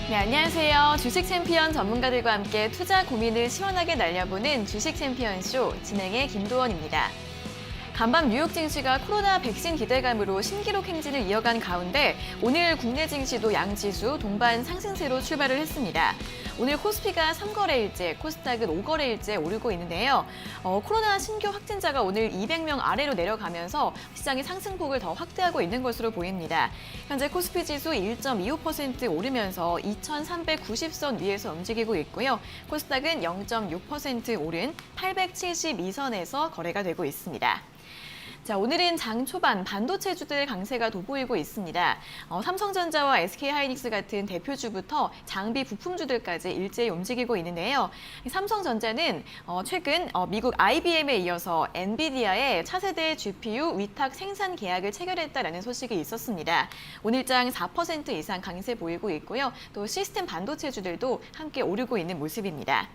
네, 안녕하세요. 주식 챔피언 전문가들과 함께 투자 고민을 시원하게 날려보는 주식 챔피언쇼 진행의 김도원입니다. 간밤 뉴욕 증시가 코로나 백신 기대감으로 신기록 행진을 이어간 가운데 오늘 국내 증시도 양지수 동반 상승세로 출발을 했습니다. 오늘 코스피가 3거래일째, 코스닥은 5거래일째 오르고 있는데요. 코로나 신규 확진자가 오늘 200명 아래로 내려가면서 시장의 상승폭을 더 확대하고 있는 것으로 보입니다. 현재 코스피 지수 1.25% 오르면서 2,390선 위에서 움직이고 있고요. 코스닥은 0.6% 오른 872선에서 거래가 되고 있습니다. 자, 오늘은 장 초반 반도체주들 강세가 돋보이고 있습니다. 삼성전자와 SK하이닉스 같은 대표주부터 장비 부품주들까지 일제히 움직이고 있는데요. 삼성전자는 최근 미국 IBM에 이어서 엔비디아의 차세대 GPU 위탁 생산 계약을 체결했다라는 소식이 있었습니다. 오늘장 4% 이상 강세 보이고 있고요. 또 시스템 반도체주들도 함께 오르고 있는 모습입니다.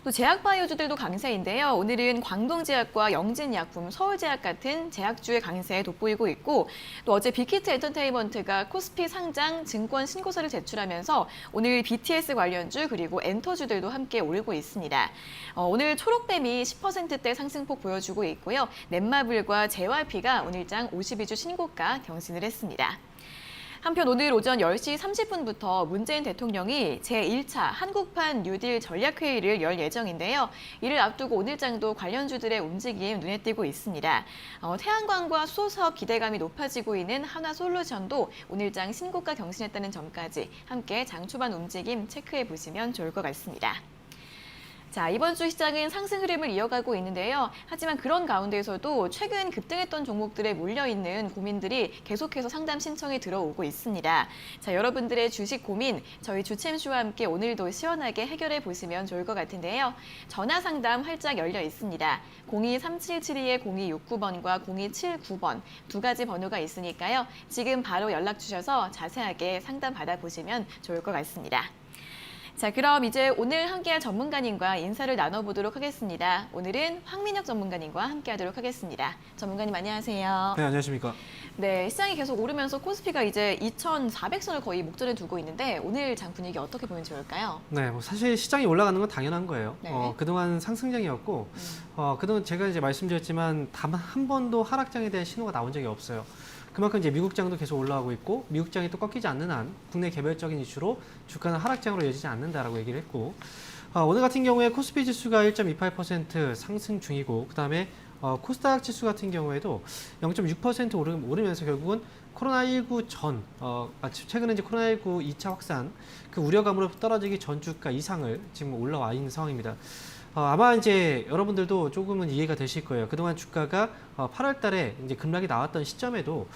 또 제약바이오주들도 강세인데요. 오늘은 광동제약과 영진약품, 서울제약 같은 제약주의 강세 돋보이고 있고 또 어제 빅히트 엔터테인먼트가 코스피 상장 증권 신고서를 제출하면서 오늘 BTS 관련주 그리고 엔터주들도 함께 오르고 있습니다. 오늘 초록뱀이 10%대 상승폭 보여주고 있고요. 넷마블과 JYP가 오늘장 52주 신고가 경신을 했습니다. 한편 오늘 오전 10시 30분부터 문재인 대통령이 제1차 한국판 뉴딜 전략회의를 열 예정인데요. 이를 앞두고 오늘장도 관련주들의 움직임 눈에 띄고 있습니다. 태양광과 수소사업 기대감이 높아지고 있는 한화솔루션도 오늘장 신고가 경신했다는 점까지 함께 장 초반 움직임 체크해 보시면 좋을 것 같습니다. 자, 이번 주 시장은 상승 흐름을 이어가고 있는데요. 하지만 그런 가운데에서도 최근 급등했던 종목들에 몰려있는 고민들이 계속해서 상담 신청이 들어오고 있습니다. 자, 여러분들의 주식 고민 저희 주챔쇼와 함께 오늘도 시원하게 해결해 보시면 좋을 것 같은데요. 전화 상담 활짝 열려 있습니다. 023772-0269번과 0279번 두 가지 번호가 있으니까요. 지금 바로 연락 주셔서 자세하게 상담 받아보시면 좋을 것 같습니다. 자, 그럼 이제 오늘 함께할 전문가님과 인사를 나눠보도록 하겠습니다. 오늘은 황민혁 전문가님과 함께하도록 하겠습니다. 전문가님 안녕하세요. 네, 안녕하십니까. 네, 시장이 계속 오르면서 코스피가 이제 2,400선을 거의 목전에 두고 있는데 오늘 장 분위기 어떻게 보면 좋을까요? 네, 사실 시장이 올라가는 건 당연한 거예요. 네. 그동안 상승장이었고 그동안 제가 이제 말씀드렸지만 단 한 번도 하락장에 대한 신호가 나온 적이 없어요. 그만큼 이제 미국장도 계속 올라가고 있고 미국장이 또 꺾이지 않는 한 국내 개별적인 이슈로 주가는 하락장으로 이어지지 않는다라고 얘기를 했고 오늘 같은 경우에 코스피 지수가 1.28% 상승 중이고 그다음에 코스닥 지수 같은 경우에도 0.6% 오르면서 결국은 코로나19 전, 최근에 이제 코로나19 2차 확산 그 우려감으로 떨어지기 전 주가 이상을 지금 올라와 있는 상황입니다. 아마 이제 여러분들도 조금은 이해가 되실 거예요. 그동안 주가가 8월 달에 이제 급락이 나왔던 시점에도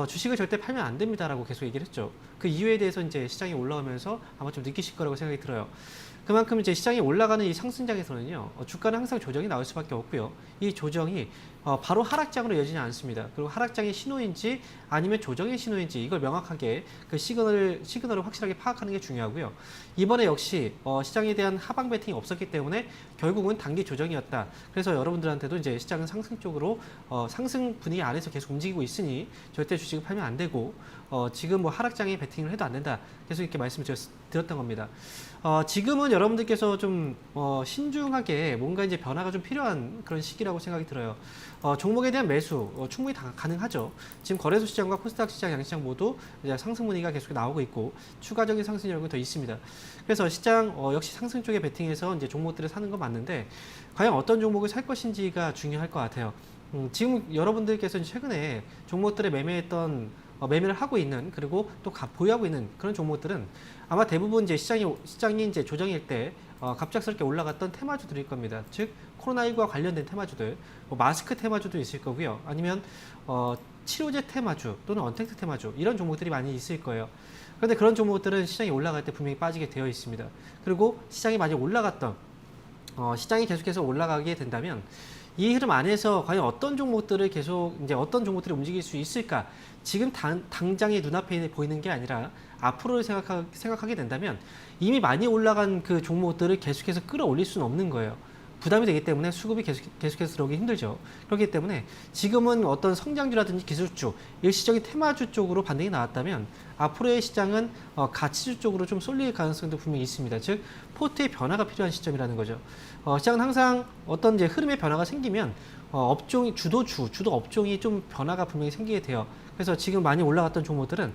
주식을 절대 팔면 안 됩니다라고 계속 얘기를 했죠. 그 이유에 대해서 이제 시장이 올라오면서 아마 좀 느끼실 거라고 생각이 들어요. 그만큼 이제 시장이 올라가는 이 상승장에서는요, 주가는 항상 조정이 나올 수밖에 없고요. 이 조정이 바로 하락장으로 이어지지 않습니다. 그리고 하락장의 신호인지 아니면 조정의 신호인지 이걸 명확하게 그 시그널을 확실하게 파악하는 게 중요하고요. 이번에 역시 시장에 대한 하방 배팅이 없었기 때문에 결국은 단기 조정이었다. 그래서 여러분들한테도 이제 시장은 상승 쪽으로 상승 분위기 안에서 계속 움직이고 있으니 절대 주식을 팔면 안 되고 지금 뭐 하락장에 배팅을 해도 안 된다. 계속 이렇게 말씀을 드렸던 겁니다. 지금은 여러분들께서 좀 신중하게 뭔가 이제 변화가 좀 필요한 그런 시기라고 생각이 들어요. 종목에 대한 매수 충분히 가능하죠. 지금 거래소 시장과 코스닥 시장, 양시장 모두 이제 상승 분위기가 계속 나오고 있고 추가적인 상승 여력은 더 있습니다. 그래서 시장 역시 상승 쪽에 베팅해서 이제 종목들을 사는 건 맞는데 과연 어떤 종목을 살 것인지가 중요할 것 같아요. 지금 여러분들께서 최근에 종목들에 매매를 하고 있는 그리고 또 보유하고 있는 그런 종목들은 아마 대부분 이제 시장이 이제 조정일 때 갑작스럽게 올라갔던 테마주들일 겁니다. 즉 코로나19와 관련된 테마주들, 마스크 테마주도 있을 거고요. 아니면 치료제 테마주 또는 언택트 테마주 이런 종목들이 많이 있을 거예요. 그런데 그런 종목들은 시장이 올라갈 때 분명히 빠지게 되어 있습니다. 그리고 시장이 많이 올라갔던 시장이 계속해서 올라가게 된다면 이 흐름 안에서 과연 어떤 종목들을 어떤 종목들이 움직일 수 있을까? 지금 당장의 눈앞에 보이는 게 아니라 앞으로를 생각하게 된다면 이미 많이 올라간 그 종목들을 계속해서 끌어올릴 수는 없는 거예요. 부담이 되기 때문에 수급이 계속해서 들어오기 힘들죠. 그렇기 때문에 지금은 어떤 성장주라든지 기술주, 일시적인 테마주 쪽으로 반등이 나왔다면 앞으로의 시장은 가치주 쪽으로 좀 쏠릴 가능성도 분명히 있습니다. 즉 포트의 변화가 필요한 시점이라는 거죠. 시장은 항상 어떤 이제 흐름의 변화가 생기면 업종이 주도 업종이 좀 변화가 분명히 생기게 돼요. 그래서 지금 많이 올라갔던 종목들은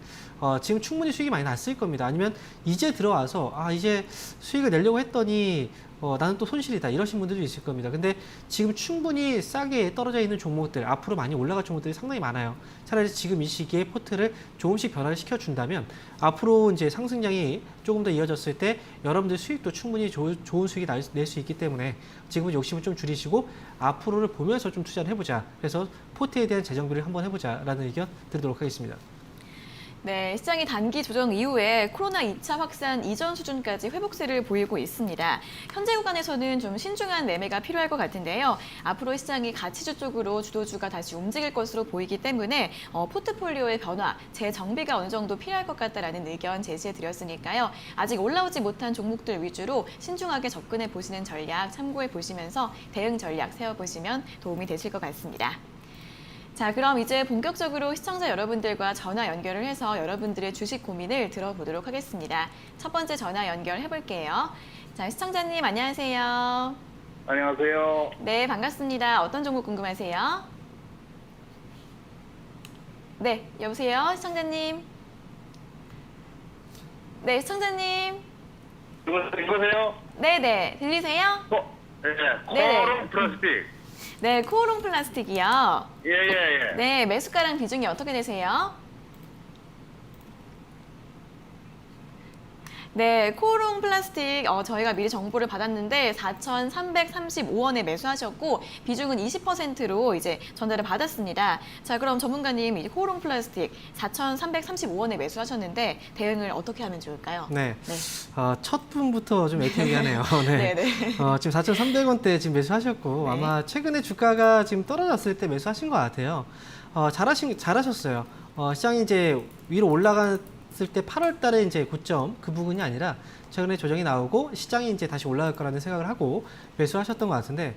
지금 충분히 수익이 많이 났을 겁니다. 아니면 이제 들어와서 이제 수익을 내려고 했더니 나는 또 손실이다 이러신 분들도 있을 겁니다. 근데 지금 충분히 싸게 떨어져 있는 종목들, 앞으로 많이 올라갈 종목들이 상당히 많아요. 차라리 지금 이 시기에 포트를 조금씩 변화를 시켜준다면 앞으로 이제 상승장이 조금 더 이어졌을 때 여러분들 수익도 충분히 좋은 수익이 낼 수 있기 때문에 지금은 욕심을 좀 줄이시고 앞으로를 보면서 좀 투자를 해보자. 그래서 포트에 대한 재정비를 한번 해보자라는 의견 드리도록 하겠습니다. 네, 시장이 단기 조정 이후에 코로나 2차 확산 이전 수준까지 회복세를 보이고 있습니다. 현재 구간에서는 좀 신중한 매매가 필요할 것 같은데요. 앞으로 시장이 가치주 쪽으로 주도주가 다시 움직일 것으로 보이기 때문에 포트폴리오의 변화, 재정비가 어느 정도 필요할 것 같다라는 의견 제시해 드렸으니까요. 아직 올라오지 못한 종목들 위주로 신중하게 접근해 보시는 전략 참고해 보시면서 대응 전략 세워보시면 도움이 되실 것 같습니다. 자, 그럼 이제 본격적으로 시청자 여러분들과 전화 연결을 해서 여러분들의 주식 고민을 들어보도록 하겠습니다. 첫 번째 전화 연결해 볼게요. 자, 시청자님 안녕하세요. 안녕하세요. 네, 반갑습니다. 어떤 종목 궁금하세요? 네, 여보세요, 시청자님. 네, 시청자님. 이거세요? 네네, 들리세요? 네. 네네. 코어롱 플라스틱. 네, 코오롱 플라스틱이요. 예. 네, 매수가랑 비중이 어떻게 되세요? 네, 코오롱 플라스틱 저희가 미리 정보를 받았는데 4,335원에 매수하셨고 비중은 20%로 이제 전달을 받았습니다. 자, 그럼 전문가님 이 코오롱 플라스틱 4,335원에 매수하셨는데 대응을 어떻게 하면 좋을까요? 네. 네. 첫 분부터 좀 애매하네요. 네. 네네. 지금 4,300원대 지금 매수하셨고 네. 아마 최근에 주가가 지금 떨어졌을 때 매수하신 것 같아요. 잘하셨어요. 시장이 이제 위로 올라갔을 때 8월 달에 이제 고점 그 부분이 아니라 최근에 조정이 나오고 시장이 이제 다시 올라갈 거라는 생각을 하고 매수하셨던 것 같은데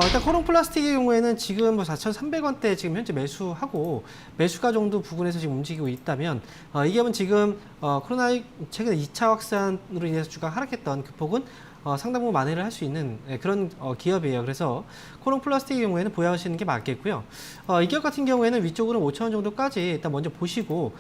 일단 코롱 플라스틱의 경우에는 지금 4,300원대 지금 현재 매수하고 매수가 정도 부근에서 지금 움직이고 있다면 이게 지금 코로나 최근 2차 확산으로 인해서 주가 하락했던 그 폭은 상당 부분 만회를 할 수 있는 그런 기업이에요. 그래서 코롱 플라스틱의 경우에는 보유하시는 게 맞겠고요. 이 기업 같은 경우에는 위쪽으로 5,000원 정도까지 일단 먼저 보시고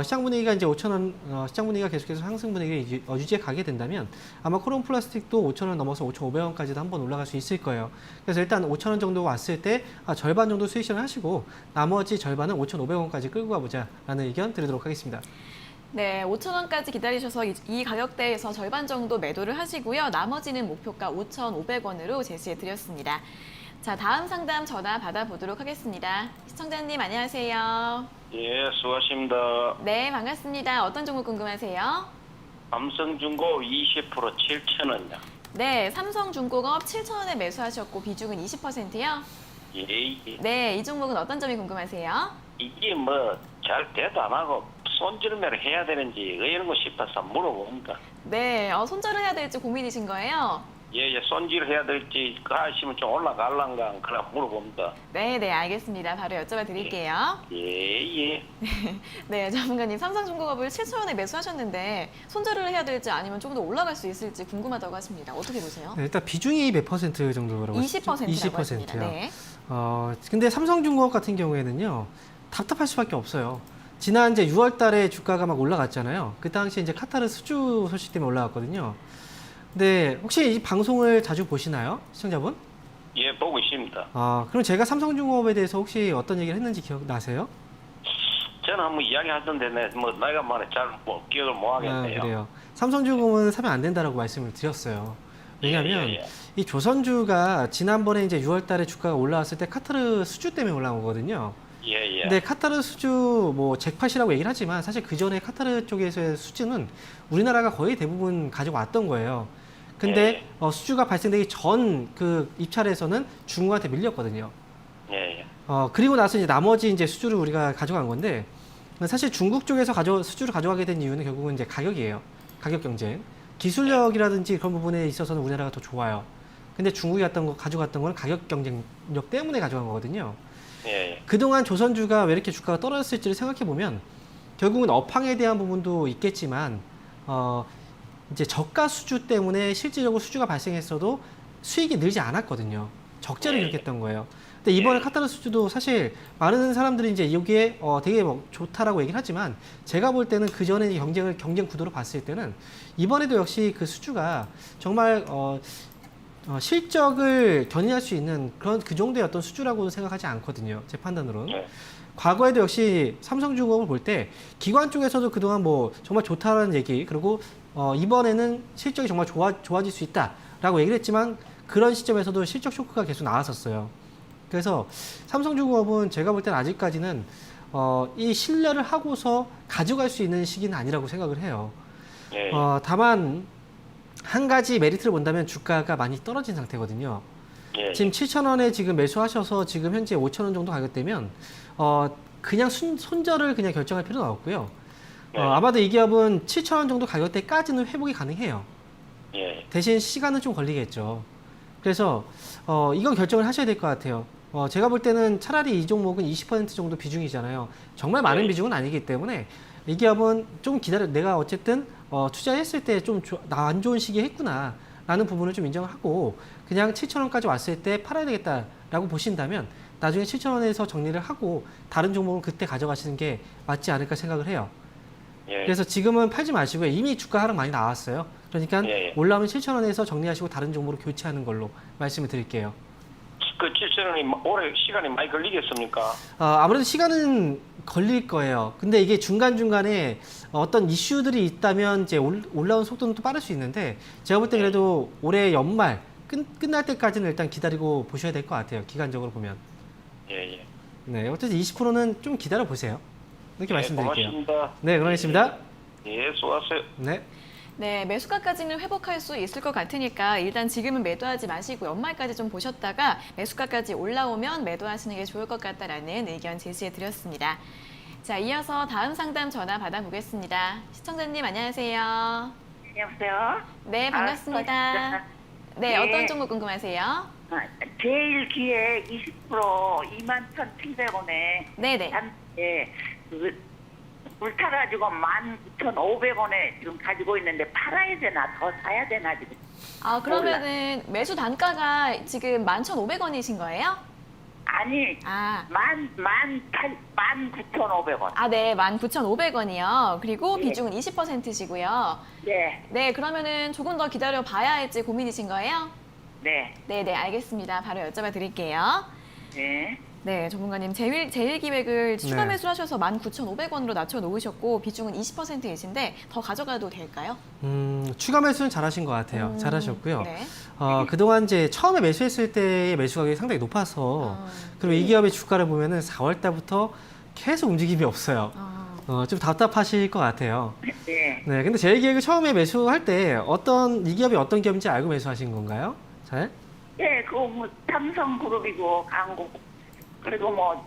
시장 분위기가 이제 5,000원 시장 분위기가 계속해서 상승 분위기를 유지해 가게 된다면 아마 코롱 플라스틱도 5,000원 넘어서 5,500원까지도 한번 올라갈 수 있을 거예요. 그래서 일단 5,000원 정도 왔을 때 절반 정도 수익 실현 하시고 나머지 절반은 5,500원까지 끌고 가보자라는 의견 드리도록 하겠습니다. 네, 5,000원까지 기다리셔서 이 가격대에서 절반 정도 매도를 하시고요. 나머지는 목표가 5,500원으로 제시해 드렸습니다. 자, 다음 상담 전화 받아보도록 하겠습니다. 시청자님 안녕하세요. 예, 수고하십니다. 네, 반갑습니다. 어떤 종목 궁금하세요? 삼성중고 20% 7,000원이요. 네, 삼성중공업 7,000원에 매수하셨고 비중은 20%요? 예. 네, 이 종목은 어떤 점이 궁금하세요? 이게 뭐 잘 대도 안 하고 손질매를 해야 되는지 이런 거 싶어서 물어봅니다. 네, 손절을 해야 될지 고민이신 거예요? 예, 손질을 해야 될지 하시면 좀 올라갈란가 그냥 물어봅니다. 네, 알겠습니다. 바로 여쭤봐 드릴게요. 예. 네, 전문가님 삼성중공업을 7,000원에 매수하셨는데 손절을 해야 될지 아니면 조금 더 올라갈 수 있을지 궁금하다고 하십니다. 어떻게 보세요? 네, 일단 비중이 몇 퍼센트 정도라고 20%라고 하십니다. 네. 근데 삼성중공업 같은 경우에는요 답답할 수밖에 없어요. 지난 이제 6월 달에 주가가 막 올라갔잖아요. 그 당시 이제 카타르 수주 소식 때문에 올라갔거든요. 근데 혹시 이 방송을 자주 보시나요? 시청자분? 예, 보고 있습니다. 그럼 제가 삼성중공업에 대해서 혹시 어떤 얘기를 했는지 기억나세요? 저는 한번 이야기하던데 나이가 많아 잘 기억을 못 하겠네요. 그래요. 삼성중공업은 사면 안 된다라고 말씀을 드렸어요. 왜냐하면 예. 이 조선주가 지난번에 이제 6월 달에 주가가 올라왔을 때 카타르 수주 때문에 올라온 거거든요. 예. 근데 카타르 수주 뭐 잭팟이라고 얘기를 하지만 사실 그 전에 카타르 쪽에서의 수주는 우리나라가 거의 대부분 가져왔던 거예요. 근데 수주가 발생되기 전 그 입찰에서는 중국한테 밀렸거든요. 예. 그리고 나서 이제 나머지 이제 수주를 우리가 가져간 건데 사실 중국 쪽에서 수주를 가져가게 된 이유는 결국은 이제 가격이에요. 가격 경쟁. 기술력이라든지 그런 부분에 있어서는 우리나라가 더 좋아요. 근데 중국이 가져갔던 건 가격 경쟁력 때문에 가져간 거거든요. 예, 예. 그동안 조선주가 왜 이렇게 주가가 떨어졌을지를 생각해 보면 결국은 업황에 대한 부분도 있겠지만 이제 저가 수주 때문에 실질적으로 수주가 발생했어도 수익이 늘지 않았거든요. 적자를 네. 기록했던 거예요. 근데 이번에 네. 카타르 수주도 사실 많은 사람들이 이제 여기에 되게 뭐 좋다라고 얘기를 하지만 제가 볼 때는 그 전에 경쟁 구도로 봤을 때는 이번에도 역시 그 수주가 정말 실적을 견인할 수 있는 그 정도의 어떤 수주라고 생각하지 않거든요. 제 판단으로는. 네. 과거에도 역시 삼성중공업을 볼 때 기관 쪽에서도 그동안 뭐 정말 좋다라는 얘기 그리고 이번에는 실적이 정말 좋아질 수 있다라고 얘기를 했지만 그런 시점에서도 실적 쇼크가 계속 나왔었어요. 그래서 삼성중공업은 제가 볼 때는 아직까지는 이 신뢰를 하고서 가져갈 수 있는 시기는 아니라고 생각을 해요. 예, 다만 한 가지 메리트를 본다면 주가가 많이 떨어진 상태거든요. 예. 지금 7,000원에 지금 매수하셔서 지금 현재 5,000원 정도 가격대면 그냥 손절을 그냥 결정할 필요는 없고요. 네. 아마도 이 기업은 7,000원 정도 가격대까지는 회복이 가능해요. 예. 대신 시간은 좀 걸리겠죠. 그래서 이건 결정을 하셔야 될 것 같아요. 제가 볼 때는 차라리 이 종목은 20% 정도 비중이잖아요. 정말 많은 네. 비중은 아니기 때문에 이 기업은 좀 내가 어쨌든 투자했을 때 좀 안 좋은 시기에 했구나 라는 부분을 좀 인정을 하고 그냥 7,000원까지 왔을 때 팔아야 되겠다라고 보신다면 나중에 7,000원에서 정리를 하고 다른 종목은 그때 가져가시는 게 맞지 않을까 생각을 해요. 예. 그래서 지금은 팔지 마시고요. 이미 주가 하락 많이 나왔어요. 그러니까 예. 올라오면 7,000원에서 정리하시고 다른 종목으로 교체하는 걸로 말씀을 드릴게요. 그 7,000원이 오래 시간이 많이 걸리겠습니까? 아무래도 시간은 걸릴 거예요. 근데 이게 중간중간에 어떤 이슈들이 있다면 이제 올라온 속도는 또 빠를 수 있는데 제가 볼 때 그래도 올해 연말 끝날 때까지는 일단 기다리고 보셔야 될 것 같아요. 기간적으로 보면. 예, 예. 네, 어쨌든 20%는 좀 기다려 보세요. 이렇게 말씀드릴게요. 고맙습니다. 네, 그러겠습니다. 예, 수고하세요. 네. 네, 매수가까지는 회복할 수 있을 것 같으니까 일단 지금은 매도하지 마시고 연말까지 좀 보셨다가 매수가까지 올라오면 매도하시는 게 좋을 것 같다라는 의견 제시해 드렸습니다. 자, 이어서 다음 상담 전화 받아보겠습니다. 시청자님 안녕하세요. 여보세요? 네, 반갑습니다. 네, 네. 어떤 종목 궁금하세요? 제일 기획 20% 21,700원에 네네. 불타가지고 19,500원에 지금 가지고 있는데 팔아야 되나 더 사야 되나 지금. 그러면은 매수 단가가 지금 11,500원이신 거예요? 아니 아, 19,500원. 네, 19,500원이요. 그리고 네. 비중은 20%시고요. 네, 네, 그러면은 조금 더 기다려 봐야 할지 고민이신 거예요? 네, 네, 알겠습니다. 바로 여쭤봐 드릴게요. 네. 네, 전문가님 제일 기획을 추가 네. 매수를 하셔서 19,500원으로 낮춰 놓으셨고 비중은 20%이신데 더 가져가도 될까요? 추가 매수는 잘하신 것 같아요. 잘하셨고요. 네. 그동안 이제 처음에 매수했을 때의 매수 가격이 상당히 높아서 그리고 이 기업의 주가를 보면은 4월 달부터 계속 움직임이 없어요. 좀 답답하실 것 같아요. 네. 네, 근데 제일기획을 처음에 매수할 때 이 기업이 어떤 기업인지 알고 매수하신 건가요? 잘? 예, 그거 뭐 삼성그룹이고 강국 그리고 뭐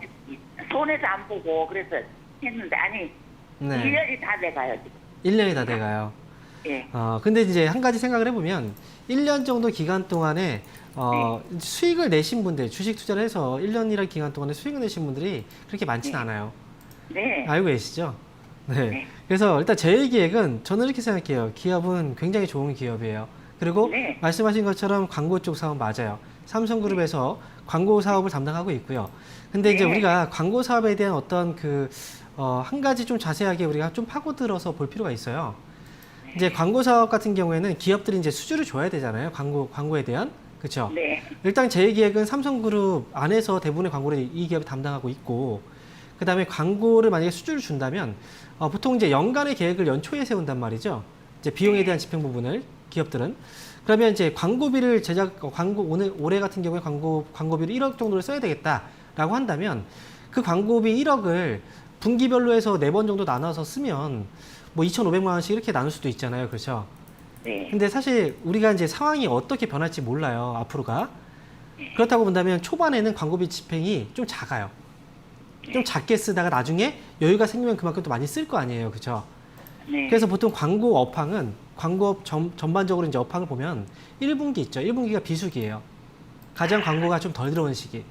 손해도 안 보고 그래서 했는데 아니 네. 1년이 다 돼가요 지금. 1년이 다 돼가요. 예. 근데 이제 한 가지 생각을 해보면 1년 정도 기간 동안에 수익을 내신 분들, 주식 투자를 해서 1년이라는 기간 동안에 수익을 내신 분들이 그렇게 많지는 않아요. 네. 알고 계시죠? 네. 네. 그래서 일단 제일기획은 저는 이렇게 생각해요. 기업은 굉장히 좋은 기업이에요. 그리고 네. 말씀하신 것처럼 광고 쪽 사업 맞아요. 삼성그룹에서 광고 사업을 담당하고 있고요. 근데 이제 네. 우리가 광고 사업에 대한 어떤 한 가지 좀 자세하게 우리가 좀 파고들어서 볼 필요가 있어요. 이제 광고 사업 같은 경우에는 기업들이 이제 수주를 줘야 되잖아요. 광고에 대한. 그렇죠? 네. 일단 제일기획은 삼성그룹 안에서 대부분의 광고를 이 기업이 담당하고 있고 그다음에 광고를 만약에 수주를 준다면 보통 이제 연간의 계획을 연초에 세운단 말이죠. 이제 비용에 대한 집행 부분을 기업들은 그러면 이제 광고비를 올해 같은 경우에 광고비를 1억 정도를 써야 되겠다라고 한다면 그 광고비 1억을 분기별로 해서 4번 정도 나눠서 쓰면 뭐 2,500만 원씩 이렇게 나눌 수도 있잖아요. 그렇죠? 네. 근데 사실 우리가 이제 상황이 어떻게 변할지 몰라요. 앞으로가. 그렇다고 본다면 초반에는 광고비 집행이 좀 작아요. 좀 작게 쓰다가 나중에 여유가 생기면 그만큼 또 많이 쓸 거 아니에요. 그렇죠? 네. 그래서 보통 광고 업황은 광고업 전반적으로 이제 업황을 보면 1분기 있죠. 1분기가 비수기예요. 가장 광고가 좀 덜 들어오는 시기.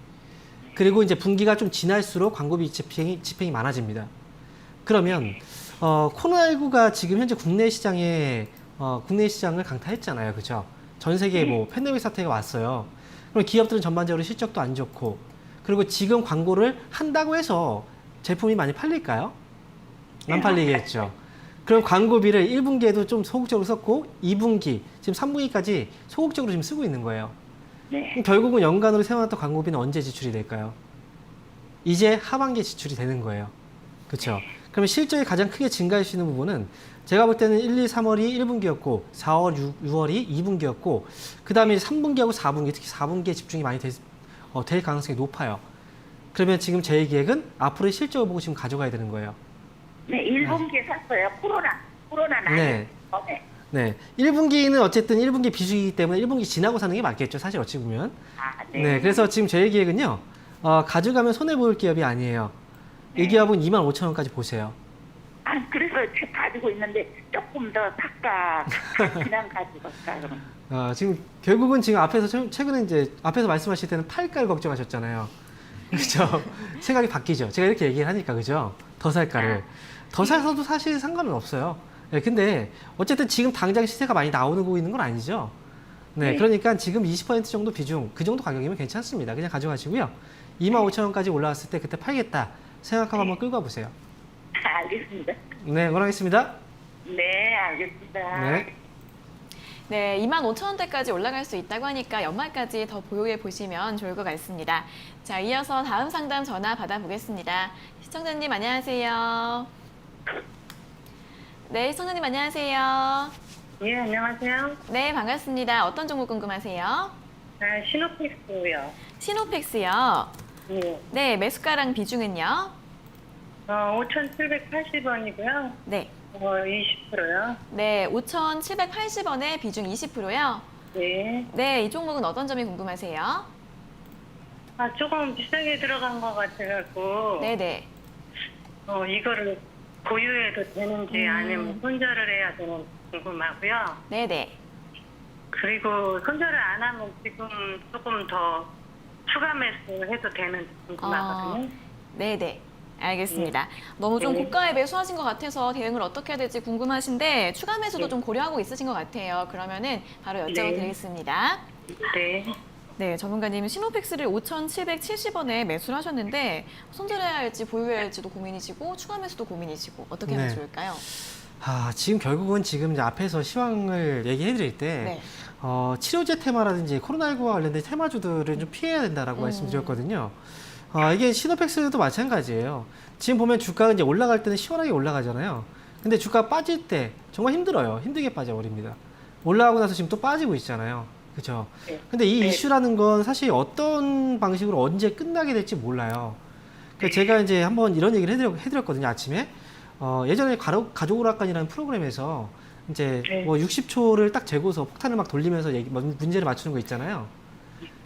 그리고 이제 분기가 좀 지날수록 광고비 집행이 많아집니다. 그러면 코로나19가 지금 현재 국내 시장을 강타했잖아요. 그죠? 전 세계에 뭐 팬데믹 사태가 왔어요. 그럼 기업들은 전반적으로 실적도 안 좋고, 그리고 지금 광고를 한다고 해서 제품이 많이 팔릴까요? 안 팔리겠죠. 그럼 광고비를 1분기에도 좀 소극적으로 썼고 2분기, 지금 3분기까지 소극적으로 지금 쓰고 있는 거예요. 네. 그럼 결국은 연간으로 세워놨던 광고비는 언제 지출이 될까요? 이제 하반기에 지출이 되는 거예요. 그렇죠? 그러면 실적이 가장 크게 증가할 수 있는 부분은 제가 볼 때는 1, 2, 3월이 1분기였고 4월, 6월이 2분기였고 그 다음에 3분기하고 4분기, 특히 4분기에 집중이 많이 될 가능성이 높아요. 그러면 지금 제 계획은 앞으로의 실적을 보고 지금 가져가야 되는 거예요. 네, 1분기에 샀어요. 코로나 네. 네. 네. 1분기는 어쨌든 1분기 비수기이기 때문에 1분기 지나고 사는 게 맞겠죠. 사실 어찌 보면. 네. 네. 그래서 지금 제 계획은요. 가져가면 손해볼 기업이 아니에요. 이 기업은 25,000원까지 보세요. 그래서 가지고 있는데 조금 더 살까? 그냥 가지고 갈까? 그럼. 지금 결국은 지금 앞에서 최근에 이제 앞에서 말씀하실 때는 팔까를 걱정하셨잖아요. 그렇죠? 생각이 바뀌죠. 제가 이렇게 얘기를 하니까 그죠? 더 살까를. 더 사서도 사실 상관은 없어요. 네, 근데 어쨌든 지금 당장 시세가 많이 나오고 있는 건 아니죠. 네, 그러니까 지금 20% 정도 비중, 그 정도 가격이면 괜찮습니다. 그냥 가져가시고요. 25,000원까지 올라왔을 때 그때 팔겠다 생각하고 한번 끌고 와보세요. 알겠습니다. 네, 응원하겠습니다. 네, 알겠습니다. 네. 네, 25,000원대까지 올라갈 수 있다고 하니까 연말까지 더 보유해 보시면 좋을 것 같습니다. 자, 이어서 다음 상담 전화 받아보겠습니다. 시청자님 안녕하세요. 네, 시청자님 안녕하세요. 예, 안녕하세요. 네, 반갑습니다. 어떤 종목 궁금하세요? 시노픽스요. 시노펙스요. 예. 네, 매수가랑 비중은요? 5,780원이고요. 네. 20%요. 네, 5,780원에 비중 20%요. 예. 네, 이 종목은 어떤 점이 궁금하세요? 조금 비싸게 들어간 것 같아갖고, 네네. 이거를 보유해도 되는지 아니면 손절을 해야 되는지 궁금하고요. 네네. 그리고 손절을 안 하면 지금 조금 더 추가 매수 해도 되는지 궁금하거든요. 네네. 알겠습니다. 너무 좀 네. 고가에 매수하신 것 같아서 대응을 어떻게 해야 될지 궁금하신데 추가 매수도 네. 좀 고려하고 있으신 것 같아요. 그러면은 바로 여쭤드리겠습니다. 네. 네, 전문가님 시노펙스를 5,770원에 매수를 하셨는데 손절해야 할지 보유해야 할지도 고민이시고 추가 매수도 고민이시고 어떻게 하면 네. 좋을까요? 지금 결국은 지금 이제 앞에서 시황을 얘기해 드릴 때 네. 치료제 테마라든지 코로나19와 관련된 테마주들을 좀 피해야 된다라고 말씀드렸거든요. 이게 시노펙스도 마찬가지예요. 지금 보면 주가가 이제 올라갈 때는 시원하게 올라가잖아요. 근데 주가가 빠질 때 정말 힘들어요. 힘들게 빠져버립니다. 올라가고 나서 지금 또 빠지고 있잖아요. 그죠? 근데 이 이슈라는 건 사실 어떤 방식으로 언제 끝나게 될지 몰라요. 그러니까 제가 이제 한번 이런 얘기를 해드렸거든요. 아침에. 예전에 가족오락관이라는 프로그램에서 이제 뭐 60초를 딱 재고서 폭탄을 막 돌리면서 문제를 맞추는 거 있잖아요.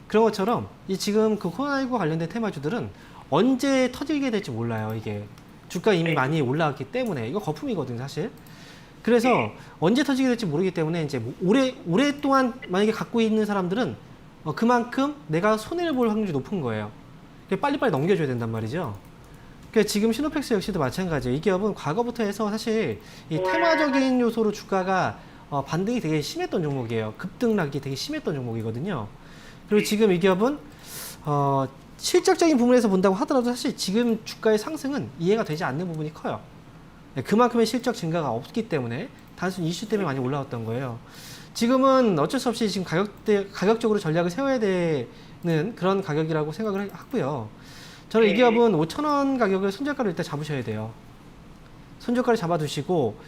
그런 것처럼 지금 그 코로나19 관련된 테마주들은 언제 터지게 될지 몰라요. 이게 주가 이미 많이 올라왔기 때문에 이거 거품이거든요, 사실. 그래서 언제 터지게 될지 모르기 때문에 이제 뭐 오랫동안 만약에 갖고 있는 사람들은 그만큼 내가 손해를 볼 확률이 높은 거예요. 빨리빨리 넘겨줘야 된단 말이죠. 그러니까 지금 시노펙스 역시도 마찬가지예요. 이 기업은 과거부터 해서 사실 이 테마적인 요소로 주가가 반등이 되게 심했던 종목이에요. 급등락이 되게 심했던 종목이거든요. 그리고 지금 이 기업은 실적적인 부분에서 본다고 하더라도 사실 지금 주가의 상승은 이해가 되지 않는 부분이 커요. 그만큼의 실적 증가가 없기 때문에 단순 이슈 때문에 많이 올라왔던 거예요. 지금은 어쩔 수 없이 지금 가격적으로 전략을 세워야 되는 그런 가격이라고 생각을 하고요. 저는 이 기업은 5,000원 가격을 손절가로 일단 잡으셔야 돼요. 손절가를 잡아두시고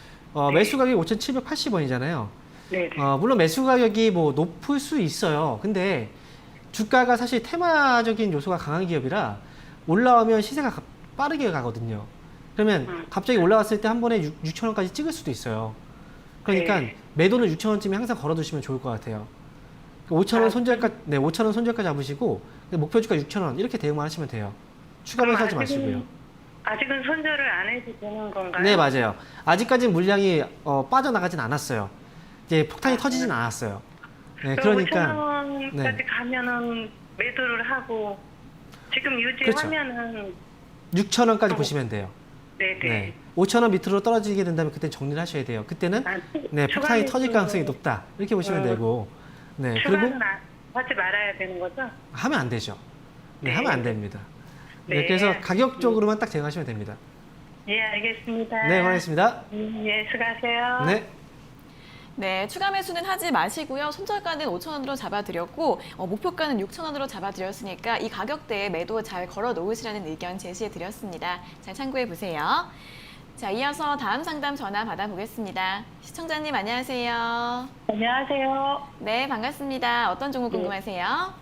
매수 가격이 5,780원이잖아요. 네. 물론 매수 가격이 뭐 높을 수 있어요. 근데 주가가 사실 테마적인 요소가 강한 기업이라 올라오면 시세가 빠르게 가거든요. 그러면 갑자기 올라왔을 때 한 번에 6,000원까지 찍을 수도 있어요. 그러니까 매도는 6,000원쯤에 항상 걸어두시면 좋을 것 같아요. 5,000원 손절가, 네, 5,000원 손절가 잡으시고 목표 주가 6,000원 이렇게 대응만 하시면 돼요. 추가 매수하지 마시고요. 아직은 손절을 안 해도 되는 건가요? 네, 맞아요. 아직까지는 물량이 빠져나가진 않았어요. 이제 폭탄이 터지진 않았어요. 네, 그럼 그러니까 5,000원까지 네. 가면은 매도를 하고 지금 그렇죠. 유지하면은 6,000원까지 보시면 돼요. 네네. 네. 5,000원 밑으로 떨어지게 된다면 그때 정리를 하셔야 돼요. 그때는 아, 네, 폭탄이 추가 터질 매수 가능성이 높다. 이렇게 보시면 되고. 네, 그리고 추가는 하지 말아야 되는 거죠? 하면 안 되죠. 네, 네. 하면 안 됩니다. 네, 네. 그래서 가격적으로만 딱 제공하시면 됩니다. 예, 알겠습니다. 네, 고맙습니다. 예, 수고하세요. 네. 네, 추가 매수는 하지 마시고요. 손절가는 5,000원으로 잡아드렸고 목표가는 6,000원으로 잡아드렸으니까 이 가격대에 매도 잘 걸어 놓으시라는 의견 제시해드렸습니다. 잘 참고해 보세요. 자, 이어서 다음 상담 전화 받아보겠습니다. 시청자님 안녕하세요. 안녕하세요. 네, 반갑습니다. 어떤 종목 궁금하세요?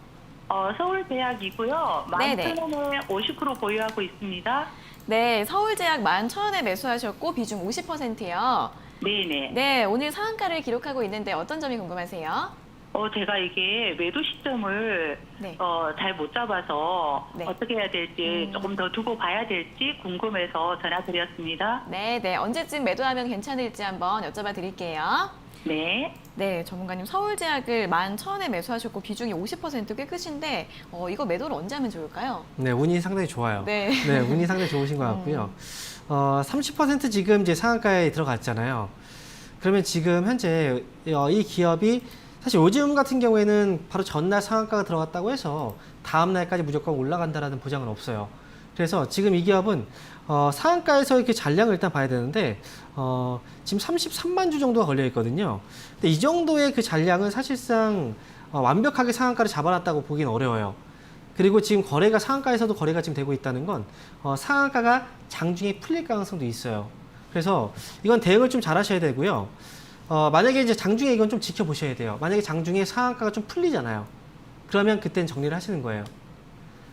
서울대학이고요. 네네. 11,000원에 50% 보유하고 있습니다. 네, 서울제약 11,000원에 매수하셨고 비중 50%요. 네네. 네, 오늘 상한가를 기록하고 있는데 어떤 점이 궁금하세요? 제가 이게 매도 시점을 네. 잘 못 잡아서 네. 어떻게 해야 될지 조금 더 두고 봐야 될지 궁금해서 전화드렸습니다. 네, 네. 언제쯤 매도하면 괜찮을지 한번 여쭤봐 드릴게요. 네. 네, 전문가님 서울제약을 11,000원에 매수하셨고 비중이 50%꽤 크신데 이거 매도를 언제 하면 좋을까요? 네, 운이 상당히 좋아요. 네. 네, 운이 상당히 좋으신 것 같고요. 30% 지금 이제 상한가에 들어갔잖아요. 그러면 지금 현재 이 기업이 사실 요즘 같은 경우에는 바로 전날 상한가가 들어갔다고 해서 다음 날까지 무조건 올라간다라는 보장은 없어요. 그래서 지금 이 기업은 상한가에서 이렇게 잔량을 일단 봐야 되는데 지금 33만 주 정도가 걸려 있거든요. 근데 이 정도의 그 잔량은 사실상 완벽하게 상한가를 잡아놨다고 보기는 어려워요. 그리고 지금 거래가 상한가에서도 거래가 지금 되고 있다는 건 상한가가 장중에 풀릴 가능성도 있어요. 그래서 이건 대응을 좀 잘 하셔야 되고요. 만약에 이제 장중에 이건 좀 지켜보셔야 돼요. 만약에 장중에 상한가가 좀 풀리잖아요. 그러면 그때는 정리를 하시는 거예요.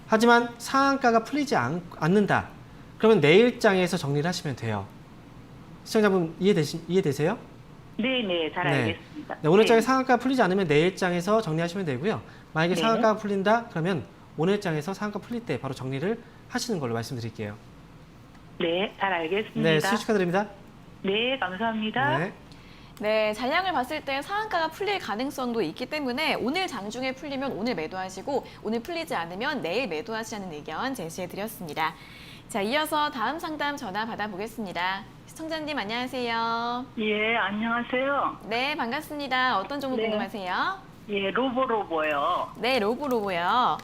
하지만 상한가가 풀리지 않는다. 그러면 내일장에서 정리를 하시면 돼요. 시청자분 이해되세요? 네네. 잘 네. 알겠습니다. 네, 오늘장에 상한가 풀리지 않으면 내일장에서 정리하시면 되고요. 만약에 네. 상한가가 풀린다? 그러면 오늘장에서 상한가 풀릴 때 바로 정리를 하시는 걸로 말씀드릴게요. 네, 잘 알겠습니다. 네, 수익 축하드립니다. 네, 감사합니다. 네. 네, 잔량을 봤을 때 상한가가 풀릴 가능성도 있기 때문에 오늘 장중에 풀리면 오늘 매도하시고 오늘 풀리지 않으면 내일 매도하시라는 의견 제시해드렸습니다. 자, 이어서 다음 상담 전화 받아보겠습니다. 시청자님 안녕하세요. 예, 안녕하세요. 네, 반갑습니다. 어떤 종목 네. 궁금하세요? 예, 로보로보요. 네, 로보로보요.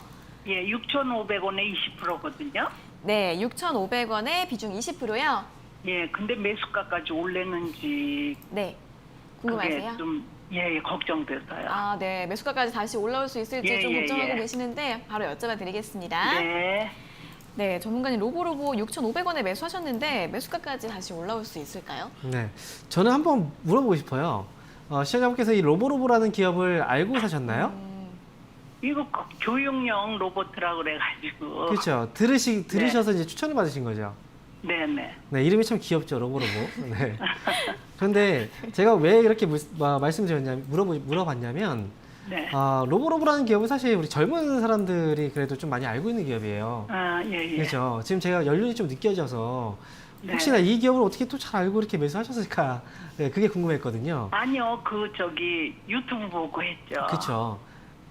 예, 6,500원에 20%거든요. 네, 6,500원에 비중 20%요. 예, 근데 매수가까지 올랐는지 네, 그게 궁금하세요? 좀 걱정돼서요. 아, 네, 매수가까지 다시 올라올 수 있을지 예, 좀 예, 걱정하고 예. 계시는데 바로 여쭤봐 드리겠습니다. 네. 네, 전문가님 로보로보 6,500원에 매수하셨는데 매수가까지 다시 올라올 수 있을까요? 네. 저는 한번 물어보고 싶어요. 시청자분께서 이 로보로보라는 기업을 알고 사셨나요? 이거 교육용 로봇이라고 그래가지고. 그렇죠. 들으셔서 이제 추천을 받으신 거죠. 네네. 네, 이름이 참 귀엽죠, 로보로보. 네. 그런데 제가 왜 이렇게 물어봤냐면, 네. 로보로보라는 기업은 사실 우리 젊은 사람들이 그래도 좀 많이 알고 있는 기업이에요. 아, 예, 예. 그렇죠. 지금 제가 연륜이 좀 느껴져서 네. 혹시나 이 기업을 어떻게 또 잘 알고 이렇게 매수하셨을까? 네, 그게 궁금했거든요. 아니요, 유튜브 보고 했죠. 그렇죠.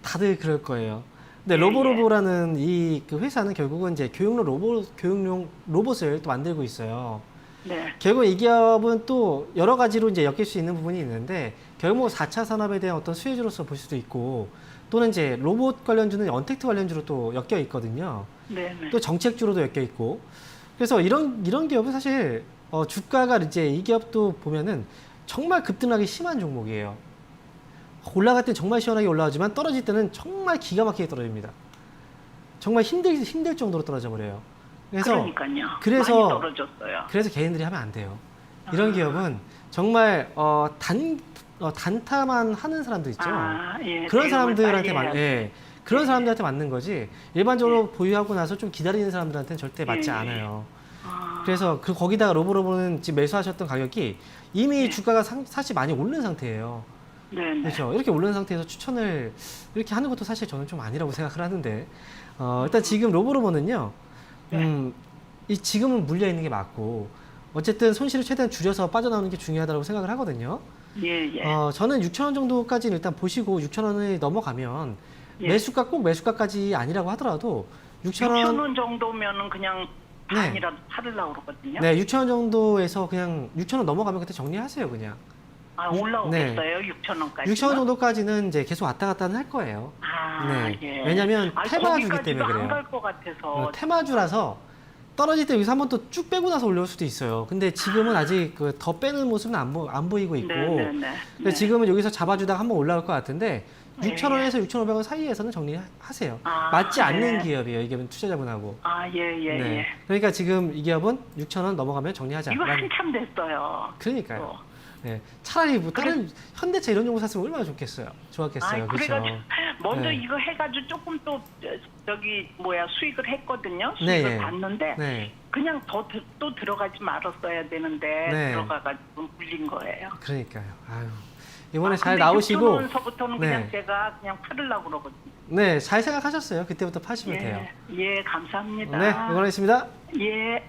다들 그럴 거예요. 근데 예, 로보로보라는 이 그 회사는 결국은 이제 교육용 로봇을 또 만들고 있어요. 네. 결국 이 기업은 또 여러 가지로 이제 엮일 수 있는 부분이 있는데 결국 4차 산업에 대한 어떤 수혜주로서 볼 수도 있고 또는 이제 로봇 관련주는 언택트 관련주로 또 엮여 있거든요. 네네. 또 정책주로도 엮여 있고 그래서 이런 기업은 사실 주가가 이제 이 기업도 보면은 정말 급등하기 심한 종목이에요. 올라갈 땐 정말 시원하게 올라가지만 떨어질 때는 정말 기가 막히게 떨어집니다. 정말 힘들 정도로 떨어져 버려요. 그러니까요. 그래서 많이 떨어졌어요. 그래서 개인들이 하면 안 돼요. 이런 기업은 정말 단타만 하는 사람들 있죠. 아, 예. 그런 대응을 사람들한테 빨리 해야지. 그런 사람들한테 맞는 거지. 일반적으로 보유하고 나서 좀 기다리는 사람들한테는 절대 맞지 예, 예. 않아요. 아, 그래서 거기다가 로보로보는 지금 매수하셨던 가격이 이미 네. 주가가 사실 많이 오른 상태예요. 네네. 그렇죠. 이렇게 오른 상태에서 추천을 이렇게 하는 것도 사실 저는 좀 아니라고 생각을 하는데 일단 지금 로보로보는요. 지금은 물려 있는 게 맞고 어쨌든 손실을 최대한 줄여서 빠져나오는 게 중요하다고 생각을 하거든요. 예, 예. 저는 6,000원 정도까지는 일단 보시고 6,000원이 넘어가면 예. 매수가 꼭 매수가까지 아니라고 하더라도 6,000원 6,000원 정도면은 그냥 반이라도 팔으려고 그러거든요. 네, 6,000원 정도에서 그냥 6,000원 넘어가면 그때 정리하세요, 그냥. 아, 올라오겠어요? 6,000원까지? 6,000원 정도까지는 이제 계속 왔다 갔다 할 거예요. 아, 네. 예. 왜냐면 테마주기 때문에 그래요. 안갈 것 같아서. 테마주라서 떨어질 때 여기서 한번 또 쭉 빼고 나서 올라올 수도 있어요. 근데 지금은 아직 그 더 빼는 모습은 안 보이고 있고. 네네네. 근데 지금은 여기서 잡아주다가 한번 올라올 것 같은데 네. 6,000원에서 6,500원 사이에서는 정리하세요. 아, 맞지 않는 네. 기업이에요. 이게 투자자분하고. 아, 예, 예, 네. 예. 그러니까 지금 이 기업은 6,000원 넘어가면 정리하자. 이거 한참 됐어요. 그러니까요. 또. 네. 차라리 뭐 다른 현대차 이런 종목 샀으면 얼마나 좋겠어요. 좋았겠어요. 아, 그렇죠. 그래가지고 먼저 네. 이거 해가지고 조금 또 저기 뭐야 수익을 했거든요. 네, 수익을 예. 봤는데 네. 그냥 또 들어가지 말았어야 되는데 네. 들어가가지고 물린 거예요. 그러니까요. 아유. 이번에 잘 나오시고 6,000원서부터는 네. 그냥 제가 그냥 팔으려고 그러거든요. 네, 잘 생각하셨어요. 그때부터 파시면 돼요. 예, 감사합니다. 네, 응원하겠습니다. 예.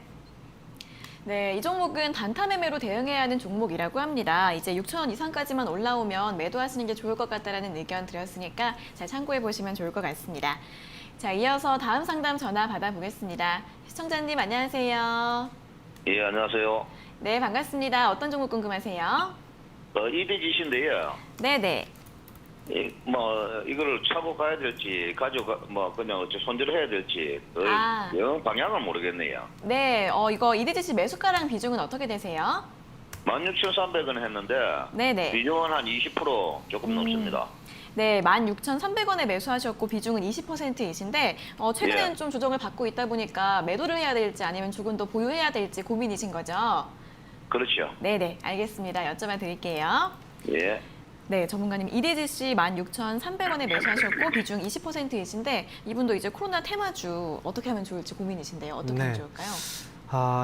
네, 이 종목은 단타 매매로 대응해야 하는 종목이라고 합니다. 이제 6,000원 이상까지만 올라오면 매도하시는 게 좋을 것 같다라는 의견 드렸으니까 잘 참고해 보시면 좋을 것 같습니다. 자, 이어서 다음 상담 전화 받아보겠습니다. 시청자님 안녕하세요. 예, 안녕하세요. 네, 반갑습니다. 어떤 종목 궁금하세요? 이대지신데요. 네네. 이거를 차고 가야 될지, 그냥 손질을 해야 될지, 영 방향을 모르겠네요. 네, 이거 이대지시 매수가랑 비중은 어떻게 되세요? 16,300원 했는데, 네네. 비중은 한 20% 조금 넘습니다. 네, 16,300원에 매수하셨고 비중은 20%이신데 최근에는 예. 좀 조정을 받고 있다 보니까 매도를 해야 될지 아니면 조금 더 보유해야 될지 고민이신 거죠? 그렇죠. 네네, 알겠습니다. 여쭤봐 드릴게요. 예. 네, 전문가님 이대지씨 16,300원에 매수하셨고 비중 20%이신데 이분도 이제 코로나 테마주 어떻게 하면 좋을지 고민이신데요. 어떻게 하면 네. 좋을까요?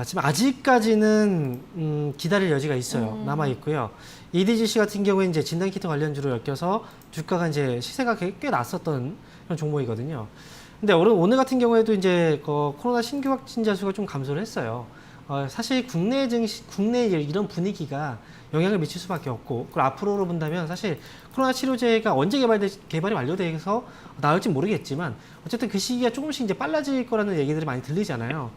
지금 아직까지는 기다릴 여지가 있어요. 남아 있고요. EDGC 같은 경우에 이제 진단키트 관련주로 엮여서 주가가 이제 시세가 꽤 났었던 그런 종목이거든요. 근데 오늘 같은 경우에도 이제 코로나 신규 확진자 수가 좀 감소를 했어요. 사실 국내 이런 분위기가 영향을 미칠 수밖에 없고, 그걸 앞으로로 본다면 사실 코로나 치료제가 언제 개발이 완료돼서 나올지 모르겠지만 어쨌든 그 시기가 조금씩 이제 빨라질 거라는 얘기들이 많이 들리잖아요.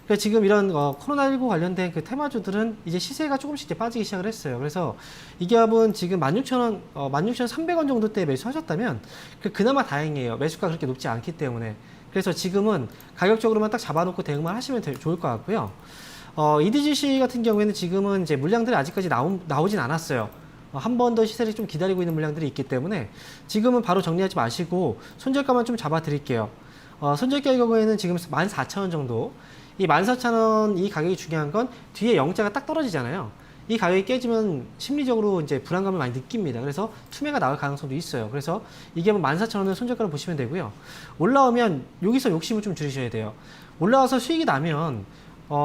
그래서 지금 이런 코로나19 관련된 그 테마주들은 이제 시세가 조금씩 이제 빠지기 시작을 했어요. 그래서 이 기업은 지금 16,000원, 16,300원 정도 때 매수하셨다면 그나마 다행이에요. 매수가 그렇게 높지 않기 때문에. 그래서 지금은 가격적으로만 딱 잡아놓고 대응만 하시면 좋을 것 같고요. EDGC 같은 경우에는 지금은 이제 물량들이 아직까지 나오진 않았어요. 한 번 더 시세를 좀 기다리고 있는 물량들이 있기 때문에 지금은 바로 정리하지 마시고 손절가만 좀 잡아 드릴게요. 손절가의 경우에는 지금 14,000원 정도. 이 14,000원 이 가격이 중요한 건 뒤에 영자가 딱 떨어지잖아요. 이 가격이 깨지면 심리적으로 이제 불안감을 많이 느낍니다. 그래서 투매가 나올 가능성도 있어요. 그래서 이게 14,000원을 손절가로 보시면 되고요. 올라오면 여기서 욕심을 좀 줄이셔야 돼요. 올라와서 수익이 나면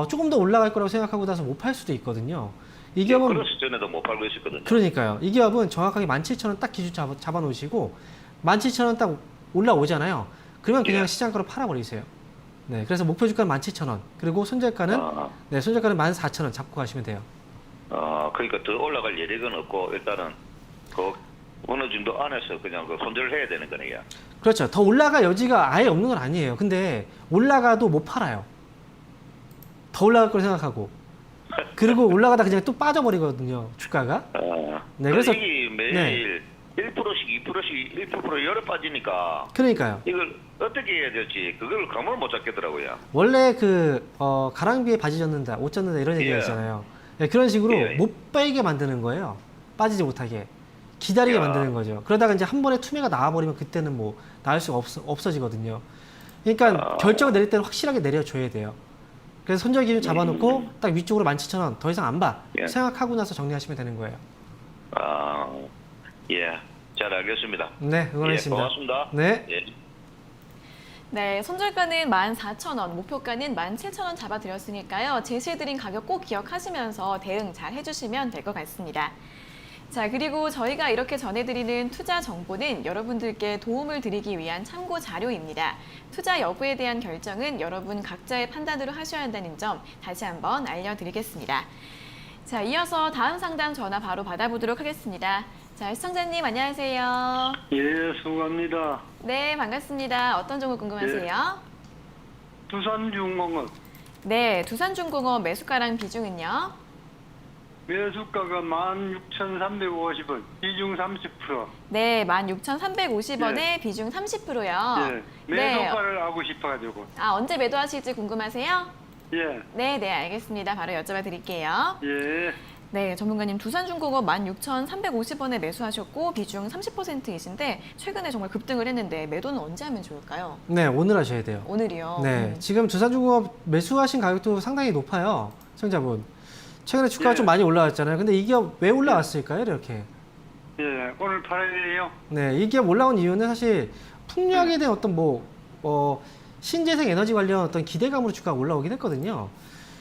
조금 더 올라갈 거라고 생각하고 나서 못 팔 수도 있거든요. 이 기업은 그래서 전에도 못 팔고 있었거든요. 그러니까요. 이 기업은 정확하게 17,000원 딱 기준 잡아 놓으시고 17,000원 딱 올라오잖아요. 그러면 그냥 예. 시장가로 팔아버리세요. 네, 그래서 목표 주가는 17,000원. 그리고 손절가는 손절가는 14,000원 잡고 가시면 돼요. 그러니까 더 올라갈 여력은 없고 일단은 어느 정도 안에서 그냥 손절을 해야 되는 거네요. 그렇죠. 더 올라갈 여지가 아예 없는 건 아니에요. 근데 올라가도 못 팔아요. 더 올라갈 걸 생각하고. 그리고 올라가다 그냥 또 빠져버리거든요. 주가가. 네, 그래서 이게 매일 1%씩 2%씩 1% 열어 빠지니까 그러니까요. 이걸 어떻게 해야 될지 그걸 감을 못 잡겠더라고요. 원래 가랑비에 바지 젖는다, 옷 젖는다 이런 얘기가 예. 있잖아요. 네, 그런 식으로 예. 못 빠지게 만드는 거예요. 빠지지 못하게. 기다리게 야. 만드는 거죠. 그러다가 이제 한 번에 투매가 나와버리면 그때는 뭐 나올 수가 없어지거든요. 그러니까 결정을 내릴 때는 확실하게 내려줘야 돼요. 그래서 손절 기준 잡아놓고 딱 위쪽으로 17,000원 더 이상 안 봐. 예. 생각하고 나서 정리하시면 되는 거예요. 예, 잘 알겠습니다. 네, 응원하겠습니다. 예, 고맙습니다. 네. 예. 네, 손절가는 14,000원, 목표가는 17,000원 잡아드렸으니까요. 제시해드린 가격 꼭 기억하시면서 대응 잘 해주시면 될 것 같습니다. 자, 그리고 저희가 이렇게 전해드리는 투자 정보는 여러분들께 도움을 드리기 위한 참고 자료입니다. 투자 여부에 대한 결정은 여러분 각자의 판단으로 하셔야 한다는 점 다시 한번 알려드리겠습니다. 자, 이어서 다음 상담 전화 바로 받아보도록 하겠습니다. 자, 시청자님 안녕하세요. 예, 수고합니다. 네, 반갑습니다. 어떤 종목 궁금하세요? 두산중공업 네, 두산중공업 매수가랑 비중은요? 매수가가 16,350원, 비중 30%. 네, 16,350원에 비중 30%요. 예, 매수가를 하고 싶어가지고. 아, 언제 매도하실지 궁금하세요? 예, 네, 알겠습니다. 바로 여쭤봐 드릴게요. 예, 네, 전문가님 두산중공업 16,350원에 매수하셨고 비중 30%이신데 최근에 정말 급등을 했는데 매도는 언제 하면 좋을까요? 네, 오늘 하셔야 돼요. 오늘이요. 네, 지금 두산중공업 매수하신 가격도 상당히 높아요. 시청자분. 최근에 주가가 예. 좀 많이 올라왔잖아요. 근데 이 기업 왜 올라왔을까요? 이렇게. 예, 오늘 팔아야 돼요. 네, 이 기업 올라온 이유는 사실 풍력에 대한 어떤 신재생 에너지 관련 어떤 기대감으로 주가가 올라오긴 했거든요.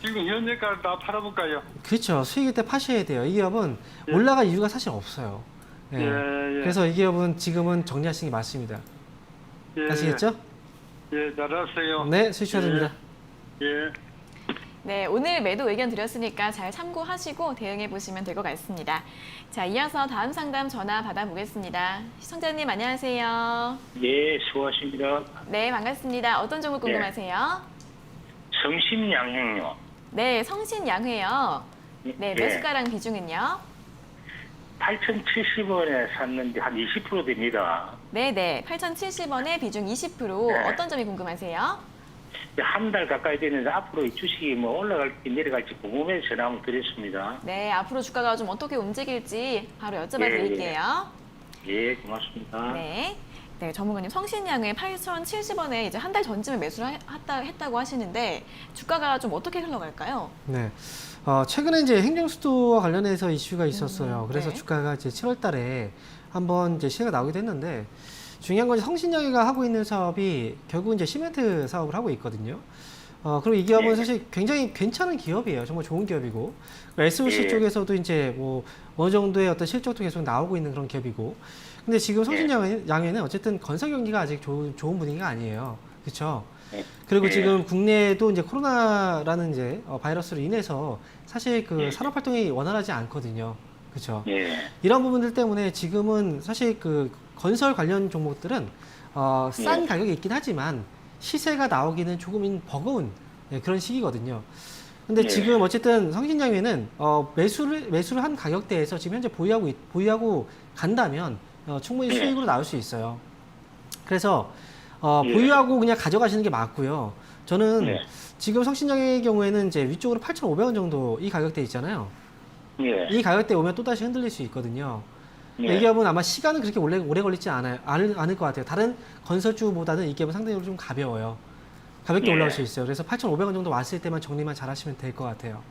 지금 현재가를 다 팔아볼까요? 그렇죠. 수익일 때 파셔야 돼요. 이 기업은 예. 올라갈 이유가 사실 없어요. 네. 예, 예. 그래서 이 기업은 지금은 정리하시는 게 맞습니다. 예, 아시겠죠? 예, 잘 알았어요. 네, 수익 축하드립니다. 예. 네, 오늘 매도 의견 드렸으니까 잘 참고하시고 대응해 보시면 될 것 같습니다. 자, 이어서 다음 상담 전화 받아보겠습니다. 시청자님 안녕하세요. 예, 수고하십니다. 네, 반갑습니다. 어떤 종목 궁금하세요? 성심양행요. 네, 성신양회요. 네, 매수가랑 비중은요? 8,070원에 샀는데 한 20% 됩니다. 네, 8,070원에 비중 20%. 네. 어떤 점이 궁금하세요? 한 달 가까이 되는데 앞으로 이 주식이 뭐 올라갈지 내려갈지 궁금해서 전화 한번 드렸습니다. 네, 앞으로 주가가 좀 어떻게 움직일지 바로 여쭤봐 예, 드릴게요. 예, 고맙습니다. 네. 네, 전문가님 성신양회 8,070원에 이제 한 달 전쯤에 매수를 했다고 하시는데 주가가 좀 어떻게 흘러갈까요? 네. 최근에 이제 행정수도와 관련해서 이슈가 있었어요. 그래서 네. 주가가 이제 7월 달에 한번 이제 시세가 나오기도 했는데 중요한 건 성신양회가 하고 있는 사업이 결국 이제 시멘트 사업을 하고 있거든요. 그리고 이 기업은 네. 사실 굉장히 괜찮은 기업이에요. 정말 좋은 기업이고. SOC 네. 쪽에서도 이제 뭐 어느 정도의 어떤 실적도 계속 나오고 있는 그런 기업이고. 근데 지금 성신양회는 어쨌든 건설 경기가 아직 좋은 분위기가 아니에요. 그렇죠? 네. 그리고 네. 지금 국내에도 이제 코로나라는 이제 바이러스로 인해서 사실 그 네. 산업 활동이 원활하지 않거든요. 그렇죠? 예, 이런 부분들 때문에 지금은 사실 그 건설 관련 종목들은 싼 네. 가격이 있긴 하지만 시세가 나오기는 조금 버거운 그런 시기거든요. 근데 네. 지금 어쨌든 성신양회는 매수를 한 가격대에서 지금 현재 보유하고 간다면 충분히 네. 수익으로 나올 수 있어요. 그래서 예. 보유하고 그냥 가져가시는 게 맞고요. 저는 네. 지금 성신양회의 경우에는 이제 위쪽으로 8,500원 정도 이 가격대 있잖아요. 예, 이 가격대 오면 또다시 흔들릴 수 있거든요. 예. 이 기업은 아마 시간은 그렇게 오래 걸리지 않을 것 같아요. 다른 건설주보다는 이 기업은 상대적으로 좀 가벼워요. 가볍게 예. 올라올 수 있어요. 그래서 8,500원 정도 왔을 때만 정리만 잘 하시면 될 것 같아요.